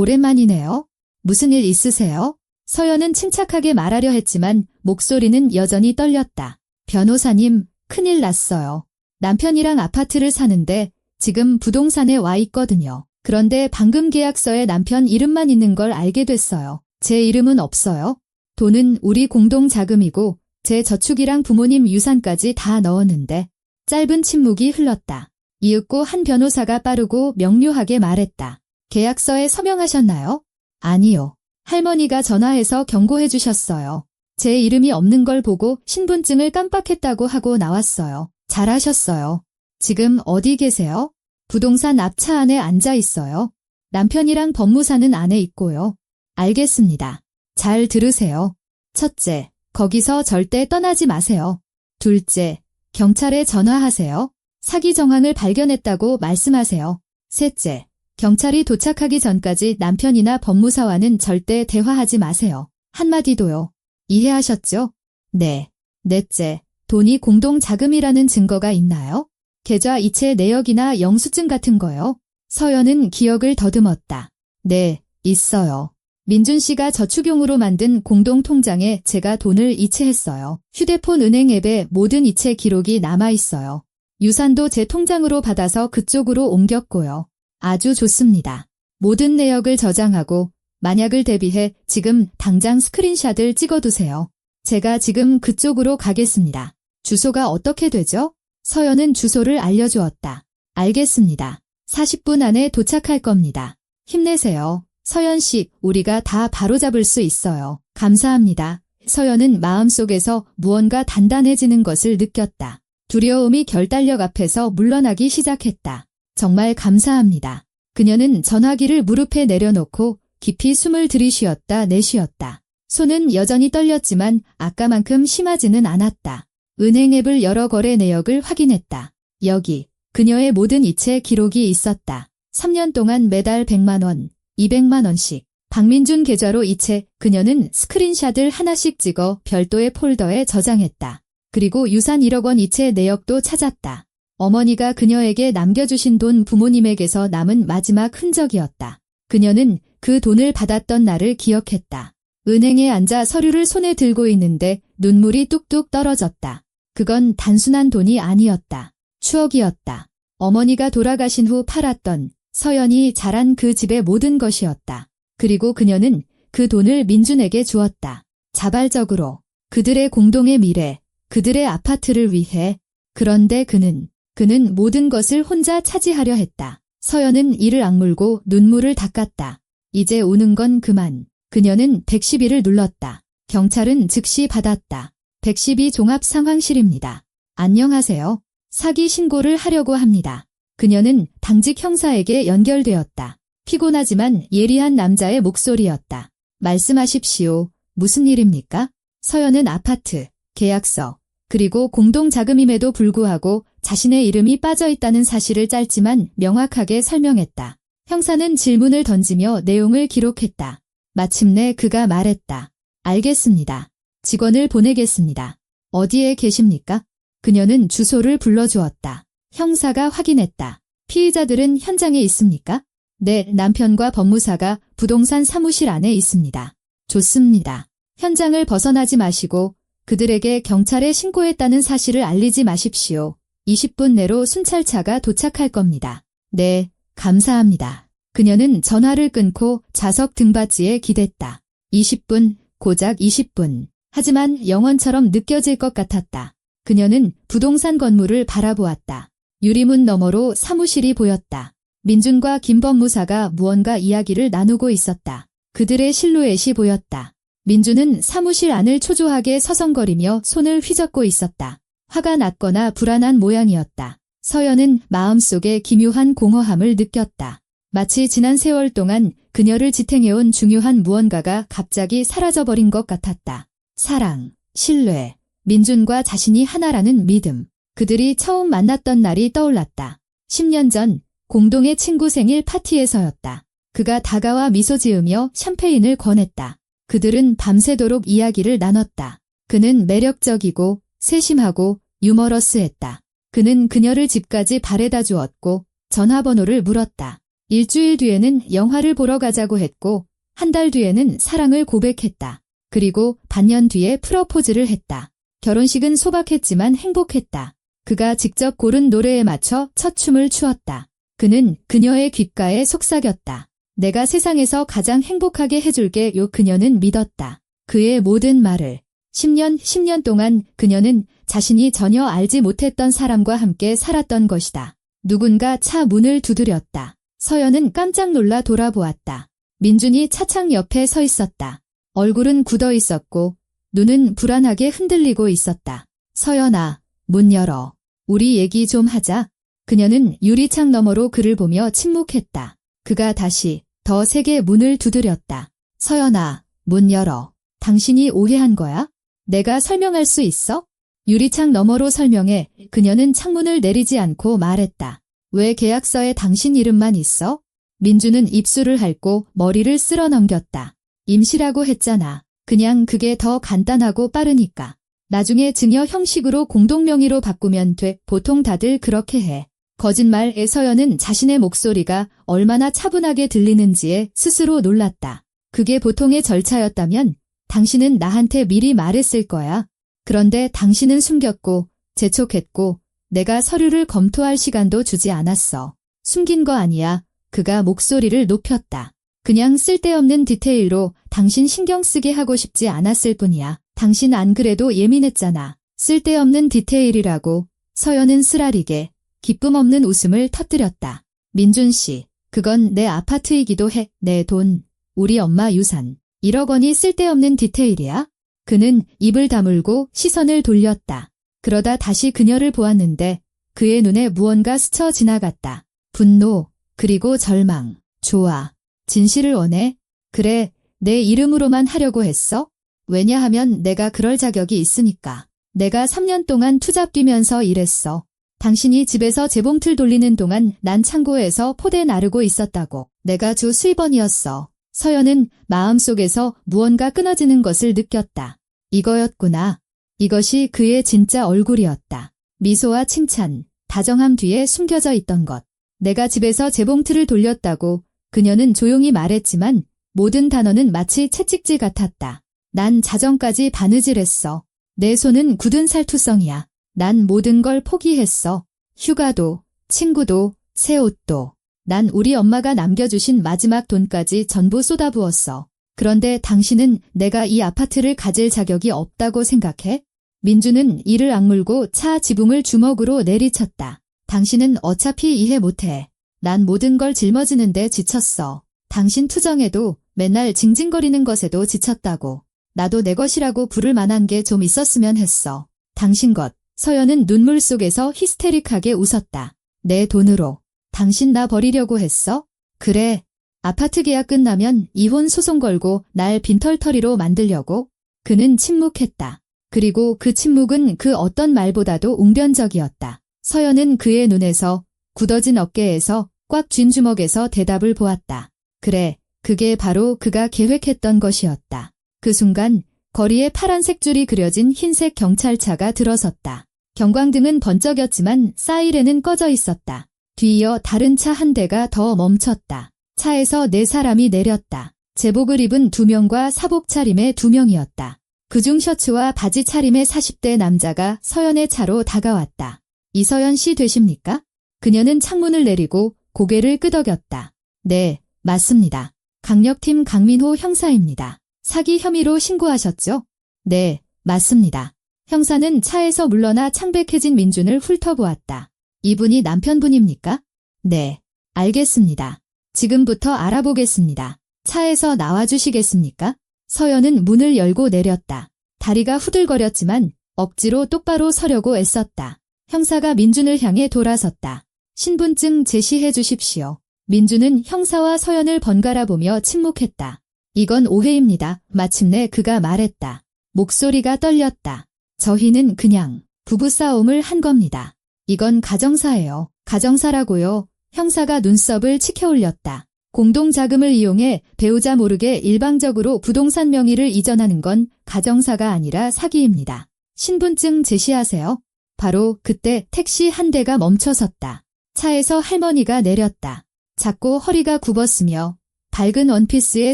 오랜만이네요. 무슨 일 있으세요? 서연은 침착하게 말하려 했지만 목소리는 여전히 떨렸다. 변호사님, 큰일 났어요. 남편이랑 아파트를 사는데 지금 부동산에 와 있거든요. 그런데 방금 계약서에 남편 이름만 있는 걸 알게 됐어요. 제 이름은 없어요. 돈은 우리 공동 자금이고 제 저축이랑 부모님 유산까지 다 넣었는데. 짧은 침묵이 흘렀다. 이윽고 한 변호사가 빠르고 명료하게 말했다. 계약서에 서명하셨나요? 아니요. 할머니가 전화해서 경고해 주셨어요. 제 이름이 없는 걸 보고 신분증을 깜빡했다고 하고 나왔어요. 잘하셨어요. 지금 어디 계세요? 부동산 앞 차 안에 앉아 있어요. 남편이랑 법무사는 안에 있고요. 알겠습니다. 잘 들으세요. 첫째, 거기서 절대 떠나지 마세요. 둘째, 경찰에 전화하세요. 사기 정황을 발견했다고 말씀하세요. 셋째, 경찰이 도착하기 전까지 남편이나 법무사와는 절대 대화하지 마세요. 한마디도요. 이해하셨죠? 네. 넷째, 돈이 공동 자금이라는 증거가 있나요? 계좌 이체 내역이나 영수증 같은 거요? 서연은 기억을 더듬었다. 네, 있어요. 민준 씨가 저축용으로 만든 공동 통장에 제가 돈을 이체했어요. 휴대폰 은행 앱에 모든 이체 기록이 남아 있어요. 유산도 제 통장으로 받아서 그쪽으로 옮겼고요. 아주 좋습니다. 모든 내역을 저장하고 만약을 대비해 지금 당장 스크린샷을 찍어두세요. 제가 지금 그쪽으로 가겠습니다. 주소가 어떻게 되죠? 서연은 주소를 알려주었다. 알겠습니다. 40분 안에 도착할 겁니다. 힘내세요. 서연 씨, 우리가 다 바로잡을 수 있어요. 감사합니다. 서연은 마음속에서 무언가 단단해지는 것을 느꼈다. 두려움이 결단력 앞에서 물러나기 시작했다. 정말 감사합니다. 그녀는 전화기를 무릎에 내려놓고 깊이 숨을 들이쉬었다 내쉬었다. 손은 여전히 떨렸지만 아까만큼 심하지는 않았다. 은행 앱을 열어 거래 내역을 확인했다. 여기 그녀의 모든 이체 기록이 있었다. 3년 동안 매달 100만 원, 200만 원씩. 박민준 계좌로 이체. 그녀는 스크린샷을 하나씩 찍어 별도의 폴더에 저장했다. 그리고 유산 1억 원 이체 내역도 찾았다. 어머니가 그녀에게 남겨주신 돈, 부모님에게서 남은 마지막 흔적이었다. 그녀는 그 돈을 받았던 날을 기억했다. 은행에 앉아 서류를 손에 들고 있는데 눈물이 뚝뚝 떨어졌다. 그건 단순한 돈이 아니었다. 추억이었다. 어머니가 돌아가신 후 팔았던, 서연이 자란 그 집의 모든 것이었다. 그리고 그녀는 그 돈을 민준에게 주었다. 자발적으로. 그들의 공동의 미래, 그들의 아파트를 위해. 그런데 그는 모든 것을 혼자 차지하려 했다. 서연은 이를 악물고 눈물을 닦았다. 이제 우는 건 그만. 그녀는 112를 눌렀다. 경찰은 즉시 받았다. 112 종합상황실입니다. 안녕하세요. 사기 신고를 하려고 합니다. 그녀는 당직 형사에게 연결되었다. 피곤하지만 예리한 남자의 목소리였다. 말씀하십시오. 무슨 일입니까? 서연은 아파트, 계약서, 그리고 공동자금임에도 불구하고 자신의 이름이 빠져있다는 사실을 짧지만 명확하게 설명했다. 형사는 질문을 던지며 내용을 기록했다. 마침내 그가 말했다. 알겠습니다. 직원을 보내겠습니다. 어디에 계십니까? 그녀는 주소를 불러주었다. 형사가 확인했다. 피의자들은 현장에 있습니까? 네, 남편과 법무사가 부동산 사무실 안에 있습니다. 좋습니다. 현장을 벗어나지 마시고 그들에게 경찰에 신고했다는 사실을 알리지 마십시오. 20분 내로 순찰차가 도착할 겁니다. 네, 감사합니다. 그녀는 전화를 끊고 좌석 등받이에 기댔다. 20분, 고작 20분. 하지만 영원처럼 느껴질 것 같았다. 그녀는 부동산 건물을 바라보았다. 유리문 너머로 사무실이 보였다. 민준과 김 법무사가 무언가 이야기를 나누고 있었다. 그들의 실루엣이 보였다. 민준은 사무실 안을 초조하게 서성거리며 손을 휘젓고 있었다. 화가 났거나 불안한 모양이었다. 서연은 마음속에 기묘한 공허함을 느꼈다. 마치 지난 세월 동안 그녀를 지탱해온 중요한 무언가가 갑자기 사라져버린 것 같았다. 사랑, 신뢰, 민준과 자신이 하나라는 믿음. 그들이 처음 만났던 날이 떠올랐다. 10년 전 공동의 친구 생일 파티에서였다. 그가 다가와 미소 지으며 샴페인을 권했다. 그들은 밤새도록 이야기를 나눴다. 그는 매력적이고 세심하고 유머러스했다. 그는 그녀를 집까지 바래다 주었고 전화번호를 물었다. 일주일 뒤에는 영화를 보러 가자고 했고 한 달 뒤에는 사랑을 고백했다. 그리고 반년 뒤에 프러포즈를 했다. 결혼식은 소박했지만 행복했다. 그가 직접 고른 노래에 맞춰 첫 춤을 추었다. 그는 그녀의 귓가에 속삭였다. 내가 세상에서 가장 행복하게 해줄게요. 그녀는 믿었다. 그의 모든 말을. 10년 동안 그녀는 자신이 전혀 알지 못했던 사람과 함께 살았던 것이다. 누군가 차 문을 두드렸다. 서연은 깜짝 놀라 돌아보았다. 민준이 차창 옆에 서 있었다. 얼굴은 굳어 있었고 눈은 불안하게 흔들리고 있었다. 서연아, 문 열어. 우리 얘기 좀 하자. 그녀는 유리창 너머로 그를 보며 침묵했다. 그가 다시 더 세게 문을 두드렸다. 서연아, 문 열어. 당신이 오해한 거야? 내가 설명할 수 있어? 유리창 너머로 설명해. 그녀는 창문을 내리지 않고 말했다. 왜 계약서에 당신 이름만 있어? 민주는 입술을 핥고 머리를 쓸어 넘겼다. 임시라고 했잖아. 그냥 그게 더 간단하고 빠르니까. 나중에 증여 형식으로 공동명의로 바꾸면 돼. 보통 다들 그렇게 해. 거짓말에 서연은 자신의 목소리가 얼마나 차분하게 들리는지에 스스로 놀랐다. 그게 보통의 절차였다면 당신은 나한테 미리 말했을 거야. 그런데 당신은 숨겼고 재촉했고 내가 서류를 검토할 시간도 주지 않았어. 숨긴 거 아니야. 그가 목소리를 높였다. 그냥 쓸데없는 디테일로 당신 신경 쓰게 하고 싶지 않았을 뿐이야. 당신 안 그래도 예민했잖아. 쓸데없는 디테일이라고. 서연은 쓰라리게 기쁨 없는 웃음을 터뜨렸다. 민준 씨, 그건 내 아파트이기도 해. 내 돈, 우리 엄마 유산. 1억 원이 쓸데없는 디테일이야? 그는 입을 다물고 시선을 돌렸다. 그러다 다시 그녀를 보았는데 그의 눈에 무언가 스쳐 지나갔다. 분노, 그리고 절망. 좋아. 진실을 원해? 그래, 내 이름으로만 하려고 했어? 왜냐하면 내가 그럴 자격이 있으니까. 내가 3년 동안 투잡 뛰면서 일했어. 당신이 집에서 재봉틀 돌리는 동안 난 창고에서 포대 나르고 있었다고. 내가 주 수입원이었어. 서연은 마음속에서 무언가 끊어지는 것을 느꼈다. 이거였구나. 이것이 그의 진짜 얼굴이었다. 미소와 칭찬, 다정함 뒤에 숨겨져 있던 것. 내가 집에서 재봉틀을 돌렸다고 그녀는 조용히 말했지만 모든 단어는 마치 채찍질 같았다. 난 자정까지 바느질했어. 내 손은 굳은 살투성이야. 난 모든 걸 포기했어. 휴가도, 친구도, 새 옷도. 난 우리 엄마가 남겨주신 마지막 돈까지 전부 쏟아부었어. 그런데 당신은 내가 이 아파트를 가질 자격이 없다고 생각해? 민주는 이를 악물고 차 지붕을 주먹으로 내리쳤다. 당신은 어차피 이해 못해. 난 모든 걸 짊어지는데 지쳤어. 당신 투정에도 맨날 징징거리는 것에도 지쳤다고. 나도 내 것이라고 부를 만한 게 좀 있었으면 했어. 당신 것. 서연은 눈물 속에서 히스테릭하게 웃었다. 내 돈으로. 당신 나 버리려고 했어? 그래. 아파트 계약 끝나면 이혼 소송 걸고 날 빈털터리로 만들려고? 그는 침묵했다. 그리고 그 침묵은 그 어떤 말보다도 웅변적이었다. 서연은 그의 눈에서 굳어진 어깨에서 꽉 쥔 주먹에서 대답을 보았다. 그래, 그게 바로 그가 계획했던 것이었다. 그 순간 거리에 파란색 줄이 그려진 흰색 경찰차가 들어섰다. 경광등은 번쩍였지만 사이렌은 꺼져 있었다. 뒤이어 다른 차 한 대가 더 멈췄다. 차에서 4사람이 내렸다. 제복을 입은 2명과 사복 차림의 2명이었다. 그중 셔츠와 바지 차림의 40대 남자가 서연의 차로 다가왔다. 이서연 씨 되십니까? 그녀는 창문을 내리고 고개를 끄덕였다. 네, 맞습니다. 강력팀 강민호 형사입니다. 사기 혐의로 신고하셨죠? 네, 맞습니다. 형사는 차에서 물러나 창백해진 민준을 훑어보았다. 이분이 남편분입니까? 네, 알겠습니다. 지금부터 알아보겠습니다. 차에서 나와주시겠습니까? 서연은 문을 열고 내렸다. 다리가 후들거렸지만 억지로 똑바로 서려고 애썼다. 형사가 민준을 향해 돌아섰다. 신분증 제시해 주십시오. 민준은 형사와 서연을 번갈아 보며 침묵했다. 이건 오해입니다. 마침내 그가 말했다. 목소리가 떨렸다. 저희는 그냥 부부싸움을 한 겁니다. 이건 가정사예요. 가정사라고요. 형사가 눈썹을 치켜 올렸다. 공동자금을 이용해 배우자 모르게 일방적으로 부동산 명의를 이전하는 건 가정사가 아니라 사기입니다. 신분증 제시하세요. 바로 그때 택시 한 대가 멈춰섰다. 차에서 할머니가 내렸다. 작고 허리가 굽었으며 밝은 원피스에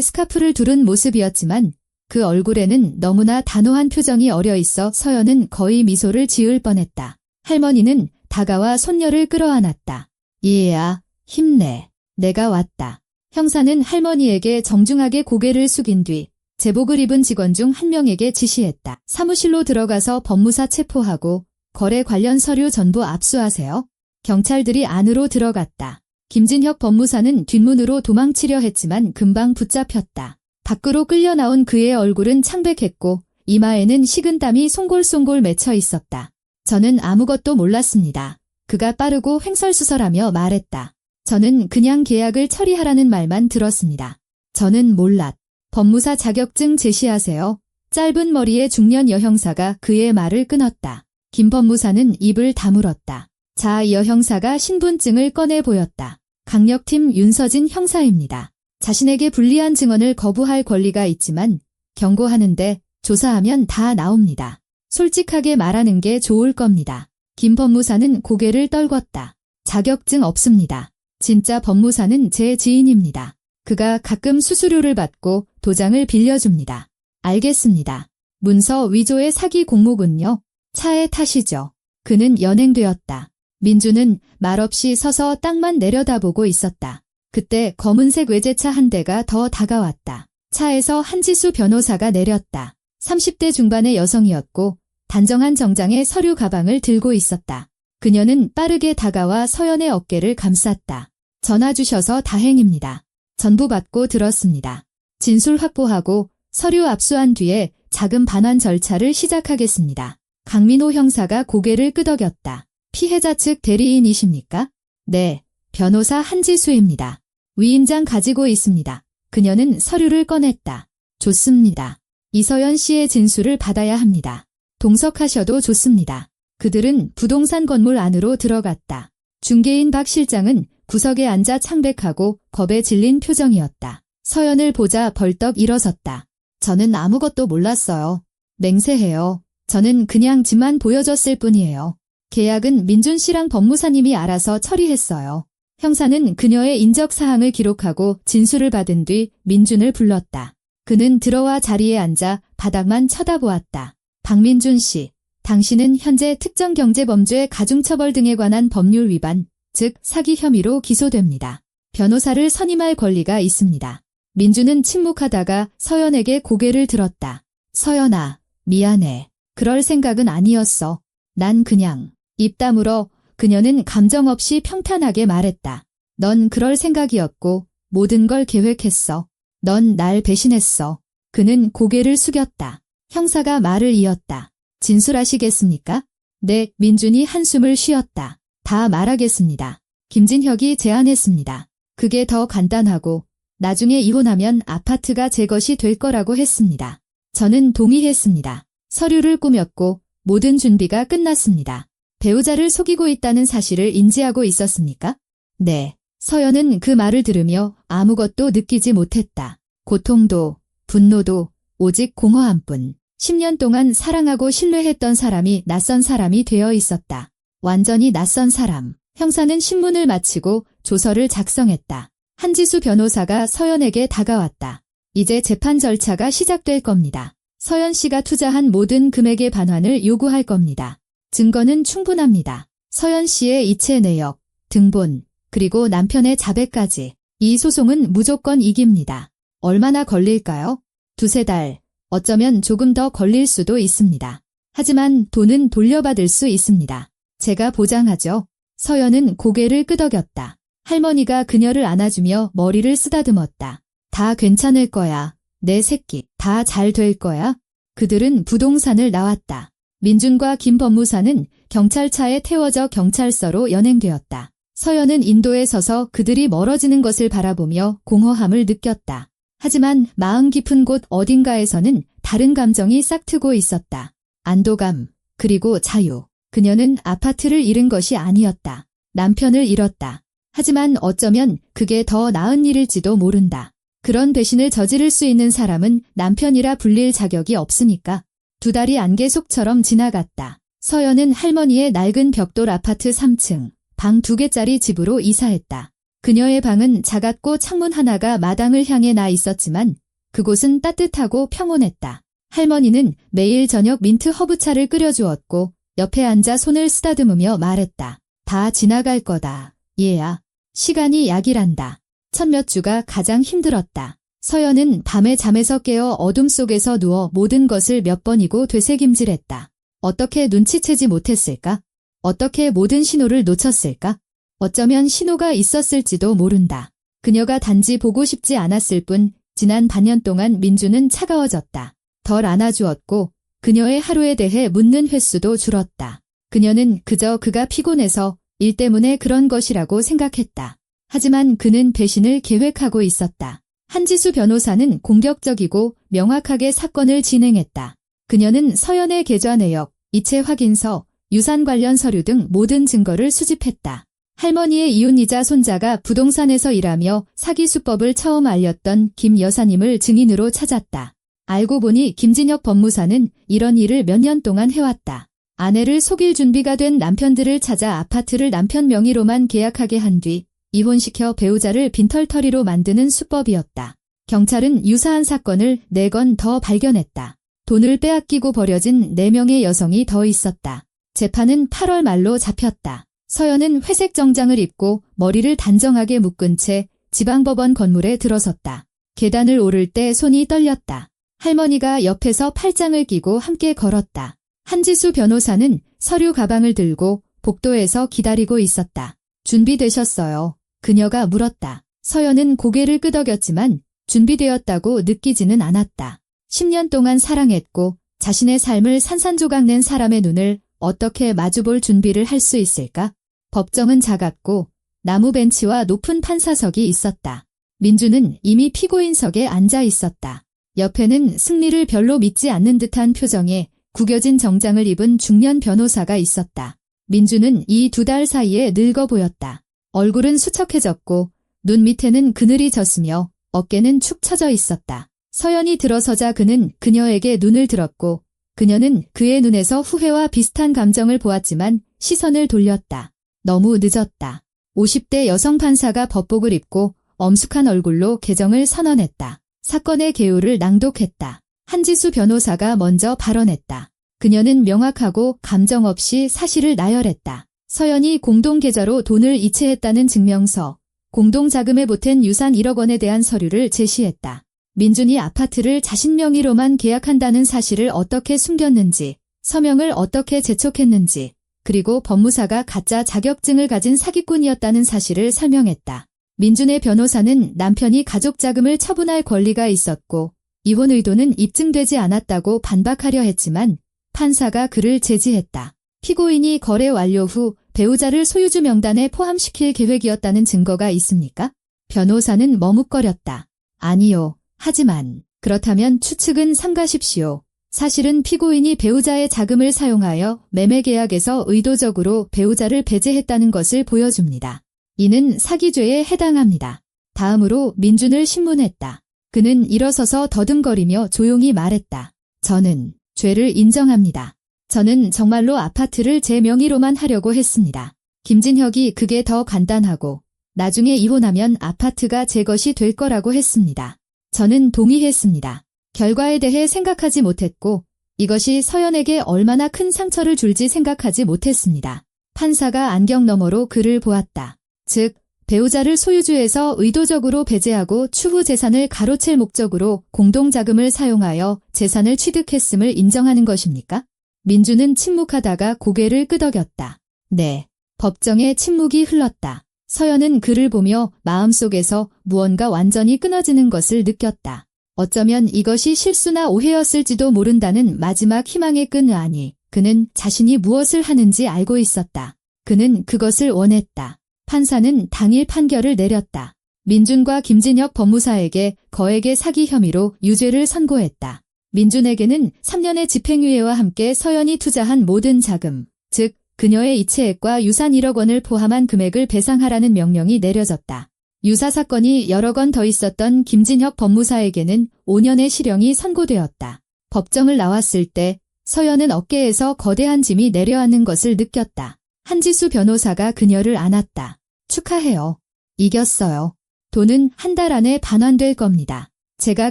스카프를 두른 모습이었지만 그 얼굴에는 너무나 단호한 표정이 어려있어 서연은 거의 미소를 지을 뻔했다. 할머니는 다가와 손녀를 끌어안았다. 얘야, 힘내. 내가 왔다. 형사는 할머니에게 정중하게 고개를 숙인 뒤 제복을 입은 직원 중 한 명에게 지시했다. 사무실로 들어가서 법무사 체포하고 거래 관련 서류 전부 압수하세요. 경찰들이 안으로 들어갔다. 김진혁 법무사는 뒷문으로 도망치려 했지만 금방 붙잡혔다. 밖으로 끌려 나온 그의 얼굴은 창백했고 이마에는 식은땀이 송골송골 맺혀 있었다. 저는 아무것도 몰랐습니다. 그가 빠르고 횡설수설하며 말했다. 저는 그냥 계약을 처리하라는 말만 들었습니다. 저는 몰랐. 법무사 자격증 제시하세요. 짧은 머리의 중년 여형사가 그의 말을 끊었다. 김 법무사는 입을 다물었다. 자, 여형사가 신분증을 꺼내 보였다. 강력팀 윤서진 형사입니다. 자신에게 불리한 증언을 거부할 권리가 있지만 경고하는데 조사하면 다 나옵니다. 솔직하게 말하는 게 좋을 겁니다. 김 법무사는 고개를 떨궜다. 자격증 없습니다. 진짜 법무사는 제 지인입니다. 그가 가끔 수수료를 받고 도장을 빌려줍니다. 알겠습니다. 문서 위조의 사기 공모군요. 차에 타시죠. 그는 연행되었다. 민주는 말없이 서서 땅만 내려다보고 있었다. 그때 검은색 외제차 한 대가 더 다가왔다. 차에서 한지수 변호사가 내렸다. 30대 중반의 여성이었고 단정한 정장의 서류 가방을 들고 있었다. 그녀는 빠르게 다가와 서연의 어깨를 감쌌다. 전화 주셔서 다행입니다. 전부 받고 들었습니다. 진술 확보하고 서류 압수한 뒤에 자금 반환 절차를 시작하겠습니다. 강민호 형사가 고개를 끄덕였다. 피해자 측 대리인이십니까? 네, 변호사 한지수입니다. 위임장 가지고 있습니다. 그녀는 서류를 꺼냈다. 좋습니다. 이서연 씨의 진술을 받아야 합니다. 동석하셔도 좋습니다. 그들은 부동산 건물 안으로 들어갔다. 중개인 박 실장은 구석에 앉아 창백하고 겁에 질린 표정이었다. 서연을 보자 벌떡 일어섰다. 저는 아무것도 몰랐어요. 맹세해요. 저는 그냥 집만 보여줬을 뿐이에요. 계약은 민준 씨랑 법무사님이 알아서 처리했어요. 형사는 그녀의 인적사항을 기록하고 진술을 받은 뒤 민준을 불렀다. 그는 들어와 자리에 앉아 바닥만 쳐다보았다. 박민준 씨, 당신은 현재 특정경제범죄 가중처벌 등에 관한 법률 위반, 즉 사기 혐의로 기소됩니다. 변호사를 선임할 권리가 있습니다. 민준은 침묵하다가 서연에게 고개를 들었다. 서연아, 미안해. 그럴 생각은 아니었어. 난 그냥. 입 다물어 그녀는 감정 없이 평탄하게 말했다. 넌 그럴 생각이었고 모든 걸 계획했어. 넌 날 배신했어. 그는 고개를 숙였다. 형사가 말을 이었다. 진술하시겠습니까? 네, 민준이 한숨을 쉬었다. 다 말하겠습니다. 김진혁이 제안했습니다. 그게 더 간단하고 나중에 이혼하면 아파트가 제 것이 될 거라고 했습니다. 저는 동의했습니다. 서류를 꾸몄고 모든 준비가 끝났습니다. 배우자를 속이고 있다는 사실을 인지하고 있었습니까? 네. 서연은 그 말을 들으며 아무것도 느끼지 못했다. 고통도, 분노도, 오직 공허함뿐. 10년 동안 사랑하고 신뢰했던 사람이 낯선 사람이 되어 있었다. 완전히 낯선 사람. 형사는 신문을 마치고 조서를 작성했다. 한지수 변호사가 서연에게 다가왔다. 이제 재판 절차가 시작될 겁니다. 서연 씨가 투자한 모든 금액의 반환을 요구할 겁니다. 증거는 충분합니다. 서연 씨의 이체 내역, 등본, 그리고 남편의 자백까지. 이 소송은 무조건 이깁니다. 얼마나 걸릴까요? 2-3달, 어쩌면 조금 더 걸릴 수도 있습니다. 하지만 돈은 돌려받을 수 있습니다. 제가 보장하죠. 서연은 고개를 끄덕였다. 할머니가 그녀를 안아주며 머리를 쓰다듬었다. 다 괜찮을 거야. 내 새끼. 다 잘 될 거야. 그들은 부동산을 나왔다. 민준과 김 법무사는 경찰차에 태워져 경찰서로 연행되었다. 서연은 인도에 서서 그들이 멀어지는 것을 바라보며 공허함을 느꼈다. 하지만 마음 깊은 곳 어딘가에서는 다른 감정이 싹트고 있었다. 안도감, 그리고 자유. 그녀는 아파트를 잃은 것이 아니었다. 남편을 잃었다. 하지만 어쩌면 그게 더 나은 일일지도 모른다. 그런 배신을 저지를 수 있는 사람은 남편이라 불릴 자격이 없으니까. 2달이 안개 속처럼 지나갔다. 서연은 할머니의 낡은 벽돌 아파트 3층, 방 2개짜리 집으로 이사했다. 그녀의 방은 작았고 창문 하나가 마당을 향해 나 있었지만 그곳은 따뜻하고 평온했다. 할머니는 매일 저녁 민트 허브차를 끓여주었고 옆에 앉아 손을 쓰다듬으며 말했다. 다 지나갈 거다. 얘야. 시간이 약이란다. 첫 몇 주가 가장 힘들었다. 서연은 밤에 잠에서 깨어 어둠 속에서 누워 모든 것을 몇 번이고 되새김질했다. 어떻게 눈치채지 못했을까? 어떻게 모든 신호를 놓쳤을까? 어쩌면 신호가 있었을지도 모른다. 그녀가 단지 보고 싶지 않았을 뿐 지난 반년 동안 민주는 차가워졌다. 덜 안아주었고 그녀의 하루에 대해 묻는 횟수도 줄었다. 그녀는 그저 그가 피곤해서 일 때문에 그런 것이라고 생각했다. 하지만 그는 배신을 계획하고 있었다. 한지수 변호사는 공격적이고 명확하게 사건을 진행했다. 그녀는 서연의 계좌 내역, 이체 확인서, 유산 관련 서류 등 모든 증거를 수집했다. 할머니의 이웃이자 손자가 부동산에서 일하며 사기 수법을 처음 알렸던 김 여사님을 증인으로 찾았다. 알고 보니 김진혁 법무사는 이런 일을 몇 년 동안 해왔다. 아내를 속일 준비가 된 남편들을 찾아 아파트를 남편 명의로만 계약하게 한 뒤 이혼시켜 배우자를 빈털터리로 만드는 수법이었다. 경찰은 유사한 사건을 4건 더 발견했다. 돈을 빼앗기고 버려진 4명의 여성이 더 있었다. 재판은 8월 말로 잡혔다. 서연은 회색 정장을 입고 머리를 단정하게 묶은 채 지방법원 건물에 들어섰다. 계단을 오를 때 손이 떨렸다. 할머니가 옆에서 팔짱을 끼고 함께 걸었다. 한지수 변호사는 서류 가방을 들고 복도에서 기다리고 있었다. 준비되셨어요? 그녀가 물었다. 서연은 고개를 끄덕였지만 준비되었다고 느끼지는 않았다. 10년 동안 사랑했고 자신의 삶을 산산조각 낸 사람의 눈을 어떻게 마주볼 준비를 할 수 있을까? 법정은 작았고 나무 벤치와 높은 판사석이 있었다. 민주는 이미 피고인석에 앉아 있었다. 옆에는 승리를 별로 믿지 않는 듯한 표정의 구겨진 정장을 입은 중년 변호사가 있었다. 민주는 이 2달 사이에 늙어 보였다. 얼굴은 수척해졌고 눈 밑에는 그늘이 졌으며 어깨는 축 처져 있었다. 서연이 들어서자 그는 그녀에게 눈을 들었고 그녀는 그의 눈에서 후회와 비슷한 감정을 보았지만 시선을 돌렸다. 너무 늦었다. 50대 여성 판사가 법복을 입고 엄숙한 얼굴로 개정을 선언했다. 사건의 개요를 낭독했다. 한지수 변호사가 먼저 발언했다. 그녀는 명확하고 감정 없이 사실을 나열했다. 서연이 공동계좌로 돈을 이체했다는 증명서, 공동자금에 보탠 유산 1억 원에 대한 서류를 제시했다. 민준이 아파트를 자신 명의로만 계약한다는 사실을 어떻게 숨겼는지, 서명을 어떻게 재촉했는지, 그리고 법무사가 가짜 자격증을 가진 사기꾼이었다는 사실을 설명했다. 민준의 변호사는 남편이 가족 자금을 처분할 권리가 있었고 이혼 의도는 입증되지 않았다고 반박하려 했지만 판사가 그를 제지했다. 피고인이 거래 완료 후 배우자를 소유주 명단에 포함시킬 계획이었다는 증거가 있습니까? 변호사는 머뭇거렸다. 아니요. 하지만 그렇다면 추측은 삼가십시오. 사실은 피고인이 배우자의 자금을 사용하여 매매계약에서 의도적으로 배우자를 배제했다는 것을 보여줍니다. 이는 사기죄에 해당합니다. 다음으로 민준을 신문했다. 그는 일어서서 더듬거리며 조용히 말했다. 저는 죄를 인정합니다. 저는 정말로 아파트를 제 명의로만 하려고 했습니다. 김진혁이 그게 더 간단하고 나중에 이혼하면 아파트가 제 것이 될 거라고 했습니다. 저는 동의했습니다. 결과에 대해 생각하지 못했고 이것이 서연에게 얼마나 큰 상처를 줄지 생각하지 못했습니다. 판사가 안경 너머로 그를 보았다. 즉, 배우자를 소유주에서 의도적으로 배제하고 추후 재산을 가로챌 목적으로 공동자금을 사용하여 재산을 취득했음을 인정하는 것입니까? 민주는 침묵하다가 고개를 끄덕였다. 네. 법정에 침묵이 흘렀다. 서연은 그를 보며 마음속에서 무언가 완전히 끊어지는 것을 느꼈다. 어쩌면 이것이 실수나 오해였을지도 모른다는 마지막 희망의 끈 안이 그는 자신이 무엇을 하는지 알고 있었다. 그는 그것을 원했다. 판사는 당일 판결을 내렸다. 민준과 김진혁 법무사에게 거액의 사기 혐의로 유죄를 선고했다. 민준에게는 3년의 집행유예와 함께 서연이 투자한 모든 자금, 즉 그녀의 이체액과 유산 1억 원을 포함한 금액을 배상하라는 명령이 내려졌다. 유사 사건이 여러 건 더 있었던 김진혁 법무사에게는 5년의 실형이 선고되었다. 법정을 나왔을 때 서연은 어깨에서 거대한 짐이 내려앉는 것을 느꼈다. 한지수 변호사가 그녀를 안았다. 축하해요. 이겼어요. 돈은 한 달 안에 반환될 겁니다. 제가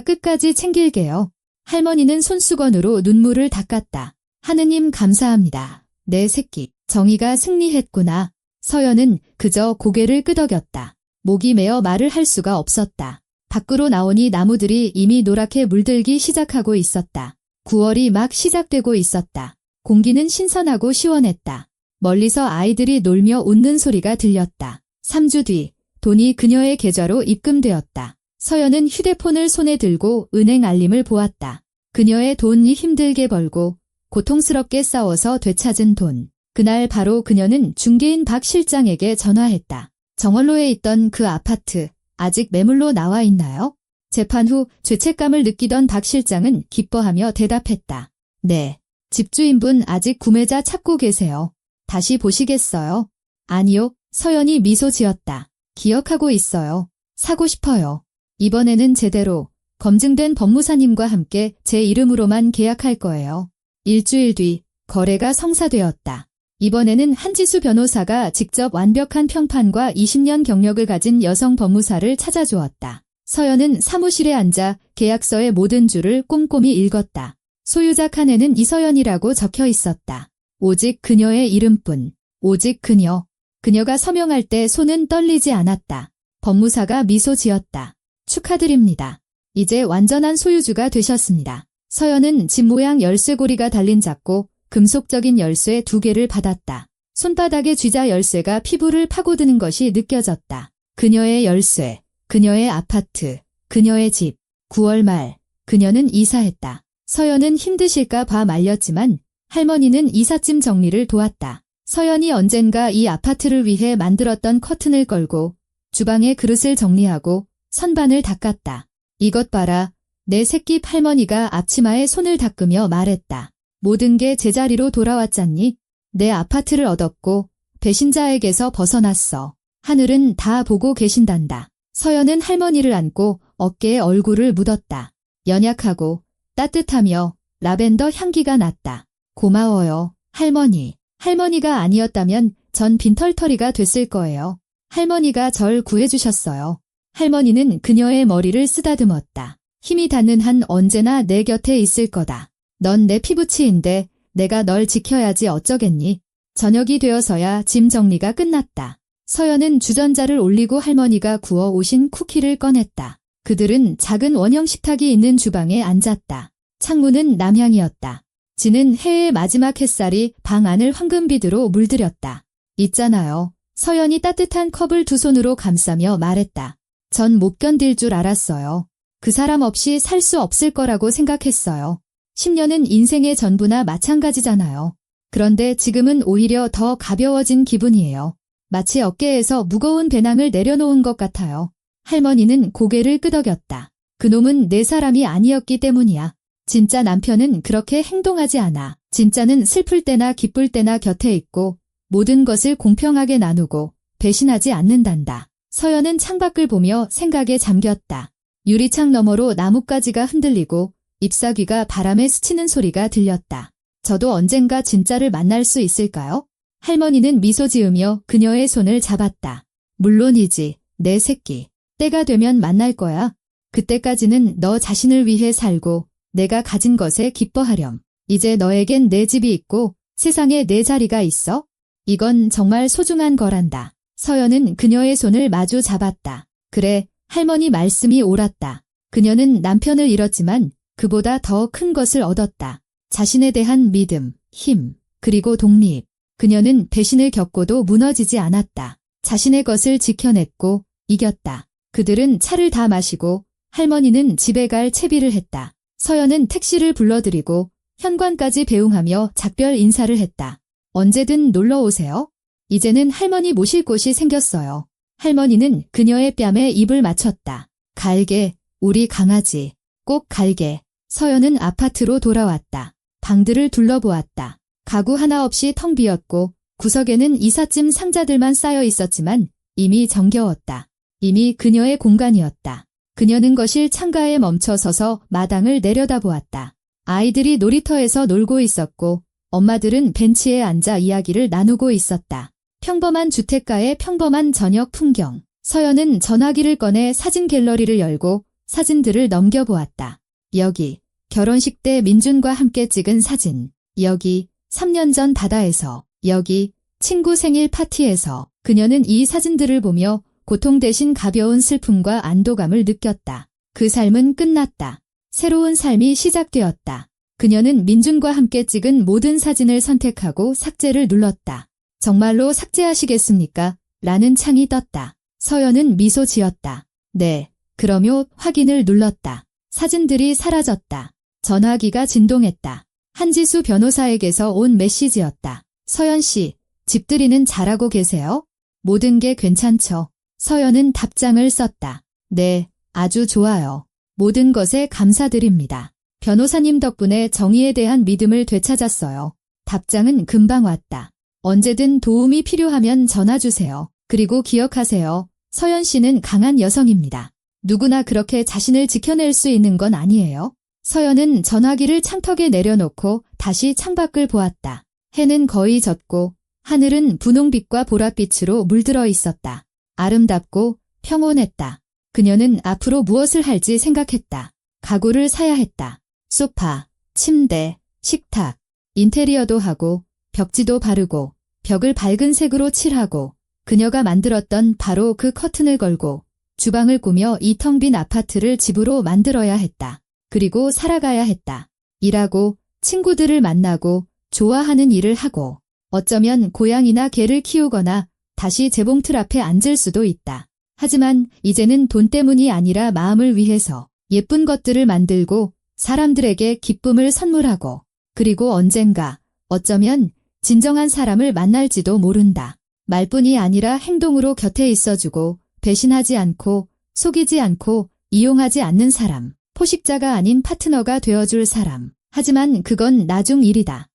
끝까지 챙길게요. 할머니는 손수건으로 눈물을 닦았다. 하느님 감사합니다. 내 새끼. 정의가 승리했구나. 서연은 그저 고개를 끄덕였다. 목이 메어 말을 할 수가 없었다. 밖으로 나오니 나무들이 이미 노랗게 물들기 시작하고 있었다. 9월이 막 시작되고 있었다. 공기는 신선하고 시원했다. 멀리서 아이들이 놀며 웃는 소리가 들렸다. 3주 뒤 돈이 그녀의 계좌로 입금되었다. 서연은 휴대폰을 손에 들고 은행 알림을 보았다. 그녀의 돈이 힘들게 벌고 고통스럽게 싸워서 되찾은 돈. 그날 바로 그녀는 중개인 박 실장에게 전화했다. 정원로에 있던 그 아파트 아직 매물로 나와 있나요? 재판 후 죄책감을 느끼던 박 실장은 기뻐하며 대답했다. 네. 집주인분 아직 구매자 찾고 계세요. 다시 보시겠어요? 아니요. 서연이 미소 지었다. 기억하고 있어요. 사고 싶어요. 이번에는 제대로 검증된 법무사님과 함께 제 이름으로만 계약할 거예요. 일주일 뒤 거래가 성사되었다. 이번에는 한지수 변호사가 직접 완벽한 평판과 20년 경력을 가진 여성 법무사를 찾아주었다. 서연은 사무실에 앉아 계약서의 모든 줄을 꼼꼼히 읽었다. 소유자 칸에는 이서연이라고 적혀 있었다. 오직 그녀의 이름뿐. 오직 그녀. 그녀가 서명할 때 손은 떨리지 않았다. 법무사가 미소 지었다. 축하드립니다. 이제 완전한 소유주가 되셨습니다. 서연은 집 모양 열쇠고리가 달린 작고 금속적인 열쇠 2개를 받았다. 손바닥에 쥐자 열쇠가 피부를 파고드는 것이 느껴졌다. 그녀의 열쇠, 그녀의 아파트, 그녀의 집. 9월 말, 그녀는 이사했다. 서연은 힘드실까 봐 말렸지만 할머니는 이삿짐 정리를 도왔다. 서연이 언젠가 이 아파트를 위해 만들었던 커튼을 걸고 주방에 그릇을 정리하고 선반을 닦았다. 이것 봐라. 내 새끼 할머니가 앞치마에 손을 닦으며 말했다. 모든 게 제자리로 돌아왔잖니? 내 아파트를 얻었고 배신자에게서 벗어났어. 하늘은 다 보고 계신단다. 서연은 할머니를 안고 어깨에 얼굴을 묻었다. 연약하고 따뜻하며 라벤더 향기가 났다. 고마워요, 할머니. 할머니가 아니었다면 전 빈털터리가 됐을 거예요. 할머니가 절 구해주셨어요. 할머니는 그녀의 머리를 쓰다듬었다. 힘이 닿는 한 언제나 내 곁에 있을 거다. 넌 내 피부치인데 내가 널 지켜야지 어쩌겠니? 저녁이 되어서야 짐 정리가 끝났다. 서연은 주전자를 올리고 할머니가 구워 오신 쿠키를 꺼냈다. 그들은 작은 원형 식탁이 있는 주방에 앉았다. 창문은 남향이었다. 지는 해의 마지막 햇살이 방 안을 황금빛으로 물들였다. 있잖아요. 서연이 따뜻한 컵을 두 손으로 감싸며 말했다. 전 못 견딜 줄 알았어요. 그 사람 없이 살 수 없을 거라고 생각했어요. 10년은 인생의 전부나 마찬가지잖아요. 그런데 지금은 오히려 더 가벼워진 기분이에요. 마치 어깨에서 무거운 배낭을 내려놓은 것 같아요. 할머니는 고개를 끄덕였다. 그놈은 내 사람이 아니었기 때문이야. 진짜 남편은 그렇게 행동하지 않아. 진짜는 슬플 때나 기쁠 때나 곁에 있고 모든 것을 공평하게 나누고 배신하지 않는단다. 서연은 창밖을 보며 생각에 잠겼다. 유리창 너머로 나뭇가지가 흔들리고 잎사귀가 바람에 스치는 소리가 들렸다. 저도 언젠가 진짜를 만날 수 있을까요? 할머니는 미소 지으며 그녀의 손을 잡았다. 물론이지, 내 새끼. 때가 되면 만날 거야. 그때까지는 너 자신을 위해 살고 내가 가진 것에 기뻐하렴. 이제 너에겐 내 집이 있고 세상에 내 자리가 있어? 이건 정말 소중한 거란다. 서연은 그녀의 손을 마주 잡았다. 그래, 할머니 말씀이 옳았다. 그녀는 남편을 잃었지만 그보다 더 큰 것을 얻었다. 자신에 대한 믿음, 힘, 그리고 독립. 그녀는 배신을 겪고도 무너지지 않았다. 자신의 것을 지켜냈고 이겼다. 그들은 차를 다 마시고 할머니는 집에 갈 채비를 했다. 서연은 택시를 불러들이고 현관까지 배웅하며 작별 인사를 했다. 언제든 놀러 오세요. 이제는 할머니 모실 곳이 생겼어요. 할머니는 그녀의 뺨에 입을 맞췄다. 갈게, 우리 강아지. 꼭 갈게. 서연은 아파트로 돌아왔다. 방들을 둘러보았다. 가구 하나 없이 텅 비었고 구석에는 이삿짐 상자들만 쌓여 있었지만 이미 정겨웠다. 이미 그녀의 공간이었다. 그녀는 거실 창가에 멈춰 서서 마당을 내려다보았다. 아이들이 놀이터에서 놀고 있었고 엄마들은 벤치에 앉아 이야기를 나누고 있었다. 평범한 주택가의 평범한 저녁 풍경. 서연은 전화기를 꺼내 사진 갤러리를 열고 사진들을 넘겨보았다. 여기, 결혼식 때 민준과 함께 찍은 사진. 여기, 3년 전 바다에서. 여기, 친구 생일 파티에서. 그녀는 이 사진들을 보며 고통 대신 가벼운 슬픔과 안도감을 느꼈다. 그 삶은 끝났다. 새로운 삶이 시작되었다. 그녀는 민준과 함께 찍은 모든 사진을 선택하고 삭제를 눌렀다. 정말로 삭제하시겠습니까? 라는 창이 떴다. 서연은 미소 지었다. 네, 그러며 확인을 눌렀다. 사진들이 사라졌다. 전화기가 진동했다. 한지수 변호사에게서 온 메시지였다. 서연 씨, 집들이는 잘하고 계세요? 모든 게 괜찮죠? 서연은 답장을 썼다. 네, 아주 좋아요. 모든 것에 감사드립니다. 변호사님 덕분에 정의에 대한 믿음을 되찾았어요. 답장은 금방 왔다. 언제든 도움이 필요하면 전화 주세요. 그리고 기억하세요. 서연 씨는 강한 여성입니다. 누구나 그렇게 자신을 지켜낼 수 있는 건 아니에요. 서연은 전화기를 창턱에 내려놓고 다시 창밖을 보았다. 해는 거의 졌고 하늘은 분홍빛과 보랏빛으로 물들어 있었다. 아름답고 평온했다. 그녀는 앞으로 무엇을 할지 생각했다. 가구를 사야 했다. 소파, 침대, 식탁, 인테리어도 하고 벽지도 바르고 벽을 밝은 색으로 칠하고 그녀가 만들었던 바로 그 커튼을 걸고 주방을 꾸며 이 텅 빈 아파트를 집으로 만들어야 했다. 그리고 살아가야 했다. 일하고 친구들을 만나고 좋아하는 일을 하고 어쩌면 고양이나 개를 키우거나 다시 재봉틀 앞에 앉을 수도 있다. 하지만 이제는 돈 때문이 아니라 마음을 위해서 예쁜 것들을 만들고 사람들에게 기쁨을 선물하고 그리고 언젠가 어쩌면 진정한 사람을 만날지도 모른다. 말뿐이 아니라 행동으로 곁에 있어주고 배신하지 않고 속이지 않고 이용하지 않는 사람, 포식자가 아닌 파트너가 되어줄 사람. 하지만 그건 나중 일이다.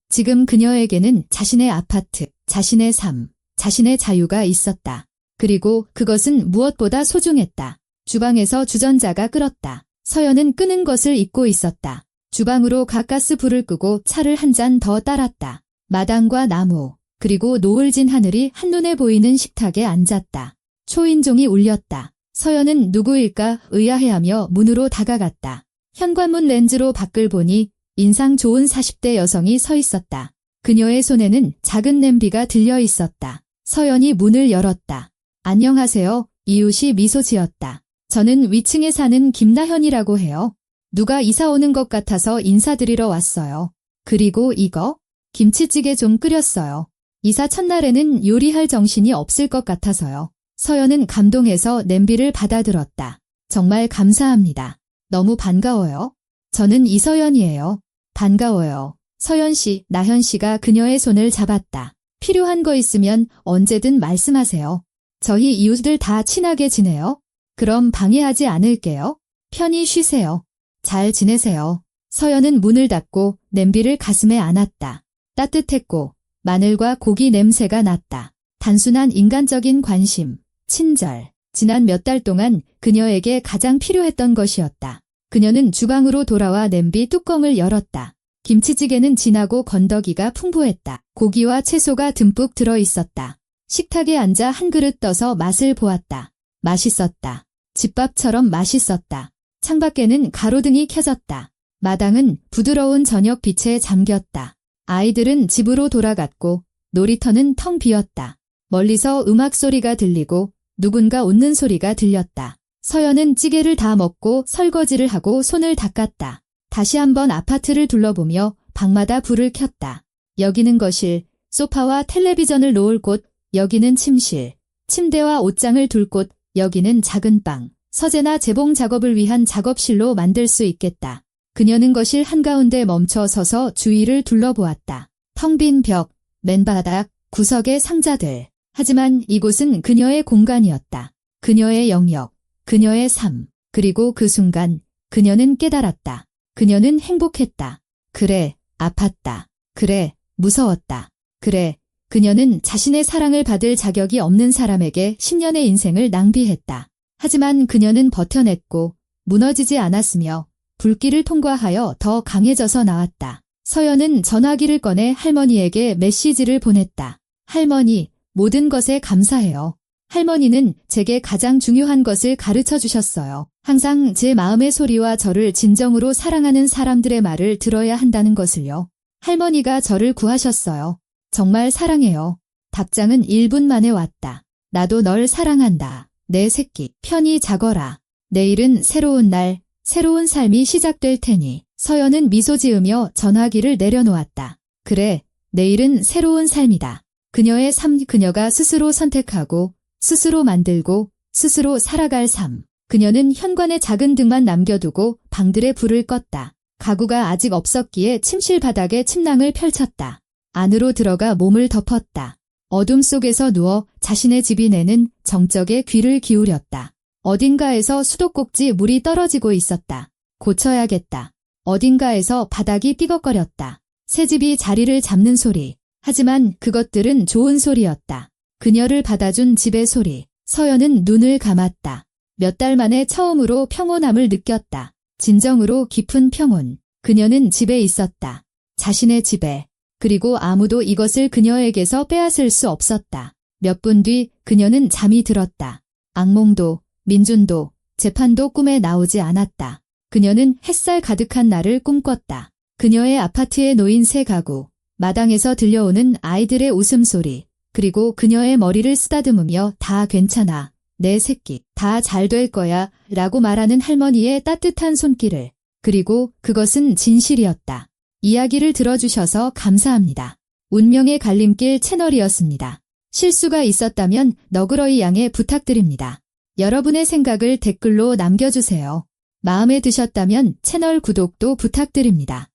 지금 그녀에게는 자신의 아파트, 자신의 삶, 자신의 자유가 있었다. 그리고 그것은 무엇보다 소중했다. 주방에서 주전자가 끓었다. 서연은 끄는 것을 잊고 있었다. 주방으로 가까스 불을 끄고 차를 한 잔 더 따랐다. 마당과 나무, 그리고 노을진 하늘이 한눈에 보이는 식탁에 앉았다. 초인종이 울렸다. 서연은 누구일까 의아해하며 문으로 다가갔다. 현관문 렌즈로 밖을 보니 인상 좋은 40대 여성이 서 있었다. 그녀의 손에는 작은 냄비가 들려 있었다. 서연이 문을 열었다. 안녕하세요. 이웃이 미소 지었다. 저는 위층에 사는 김나현이라고 해요. 누가 이사 오는 것 같아서 인사드리러 왔어요. 그리고 이거? 김치찌개 좀 끓였어요. 이사 첫날에는 요리할 정신이 없을 것 같아서요. 서연은 감동해서 냄비를 받아들었다. 정말 감사합니다. 너무 반가워요. 저는 이서연이에요. 반가워요. 서연 씨, 나현 씨가 그녀의 손을 잡았다. 필요한 거 있으면 언제든 말씀하세요. 저희 이웃들 다 친하게 지내요. 그럼 방해하지 않을게요. 편히 쉬세요. 잘 지내세요. 서연은 문을 닫고 냄비를 가슴에 안았다. 따뜻했고 마늘과 고기 냄새가 났다. 단순한 인간적인 관심, 친절. 지난 몇 달 동안 그녀에게 가장 필요했던 것이었다. 그녀는 주방으로 돌아와 냄비 뚜껑을 열었다. 김치찌개는 진하고 건더기가 풍부했다. 고기와 채소가 듬뿍 들어있었다. 식탁에 앉아 한 그릇 떠서 맛을 보았다. 맛있었다. 집밥처럼 맛있었다. 창밖에는 가로등이 켜졌다. 마당은 부드러운 저녁 빛에 잠겼다. 아이들은 집으로 돌아갔고 놀이터는 텅 비었다. 멀리서 음악 소리가 들리고 누군가 웃는 소리가 들렸다. 서연은 찌개를 다 먹고 설거지를 하고 손을 닦았다. 다시 한번 아파트를 둘러보며 방마다 불을 켰다. 여기는 거실, 소파와 텔레비전을 놓을 곳, 여기는 침실, 침대와 옷장을 둘 곳, 여기는 작은 방, 서재나 재봉 작업을 위한 작업실로 만들 수 있겠다. 그녀는 거실 한가운데 멈춰 서서 주위를 둘러보았다. 텅 빈 벽, 맨바닥, 구석의 상자들. 하지만 이곳은 그녀의 공간이었다. 그녀의 영역, 그녀의 삶. 그리고 그 순간 그녀는 깨달았다. 그녀는 행복했다. 그래, 아팠다. 그래, 무서웠다. 그래, 그녀는 자신의 사랑을 받을 자격이 없는 사람에게 10년의 인생을 낭비했다. 하지만 그녀는 버텨냈고 무너지지 않았으며 불길을 통과하여 더 강해져서 나왔다. 서연은 전화기를 꺼내 할머니에게 메시지를 보냈다. 할머니, 모든 것에 감사해요. 할머니는 제게 가장 중요한 것을 가르쳐 주셨어요. 항상 제 마음의 소리와 저를 진정으로 사랑하는 사람들의 말을 들어야 한다는 것을요. 할머니가 저를 구하셨어요. 정말 사랑해요. 답장은 1분 만에 왔다. 나도 널 사랑한다. 내 새끼, 편히 자거라. 내일은 새로운 날, 새로운 삶이 시작될 테니. 서연은 미소 지으며 전화기를 내려놓았다. 그래, 내일은 새로운 삶이다. 그녀의 삶, 그녀가 스스로 선택하고 스스로 만들고 스스로 살아갈 삶. 그녀는 현관에 작은 등만 남겨두고 방들의 불을 껐다. 가구가 아직 없었기에 침실 바닥에 침낭을 펼쳤다. 안으로 들어가 몸을 덮었다. 어둠 속에서 누워 자신의 집이 내는 정적에 귀를 기울였다. 어딘가에서 수도꼭지 물이 떨어지고 있었다. 고쳐야겠다. 어딘가에서 바닥이 삐걱거렸다. 새집이 자리를 잡는 소리. 하지만 그것들은 좋은 소리였다. 그녀를 받아준 집의 소리. 서연은 눈을 감았다. 몇 달 만에 처음으로 평온함을 느꼈다. 진정으로 깊은 평온. 그녀는 집에 있었다. 자신의 집에. 그리고 아무도 이것을 그녀에게서 빼앗을 수 없었다. 몇 분 뒤 그녀는 잠이 들었다. 악몽도, 민준도, 재판도 꿈에 나오지 않았다. 그녀는 햇살 가득한 날을 꿈꿨다. 그녀의 아파트에 놓인 새 가구, 마당에서 들려오는 아이들의 웃음소리, 그리고 그녀의 머리를 쓰다듬으며 다 괜찮아, 내 새끼, 다 잘 될 거야 라고 말하는 할머니의 따뜻한 손길을. 그리고 그것은 진실이었다. 이야기를 들어주셔서 감사합니다. 운명의 갈림길 채널이었습니다. 실수가 있었다면 너그러이 양해 부탁드립니다. 여러분의 생각을 댓글로 남겨주세요. 마음에 드셨다면 채널 구독도 부탁드립니다.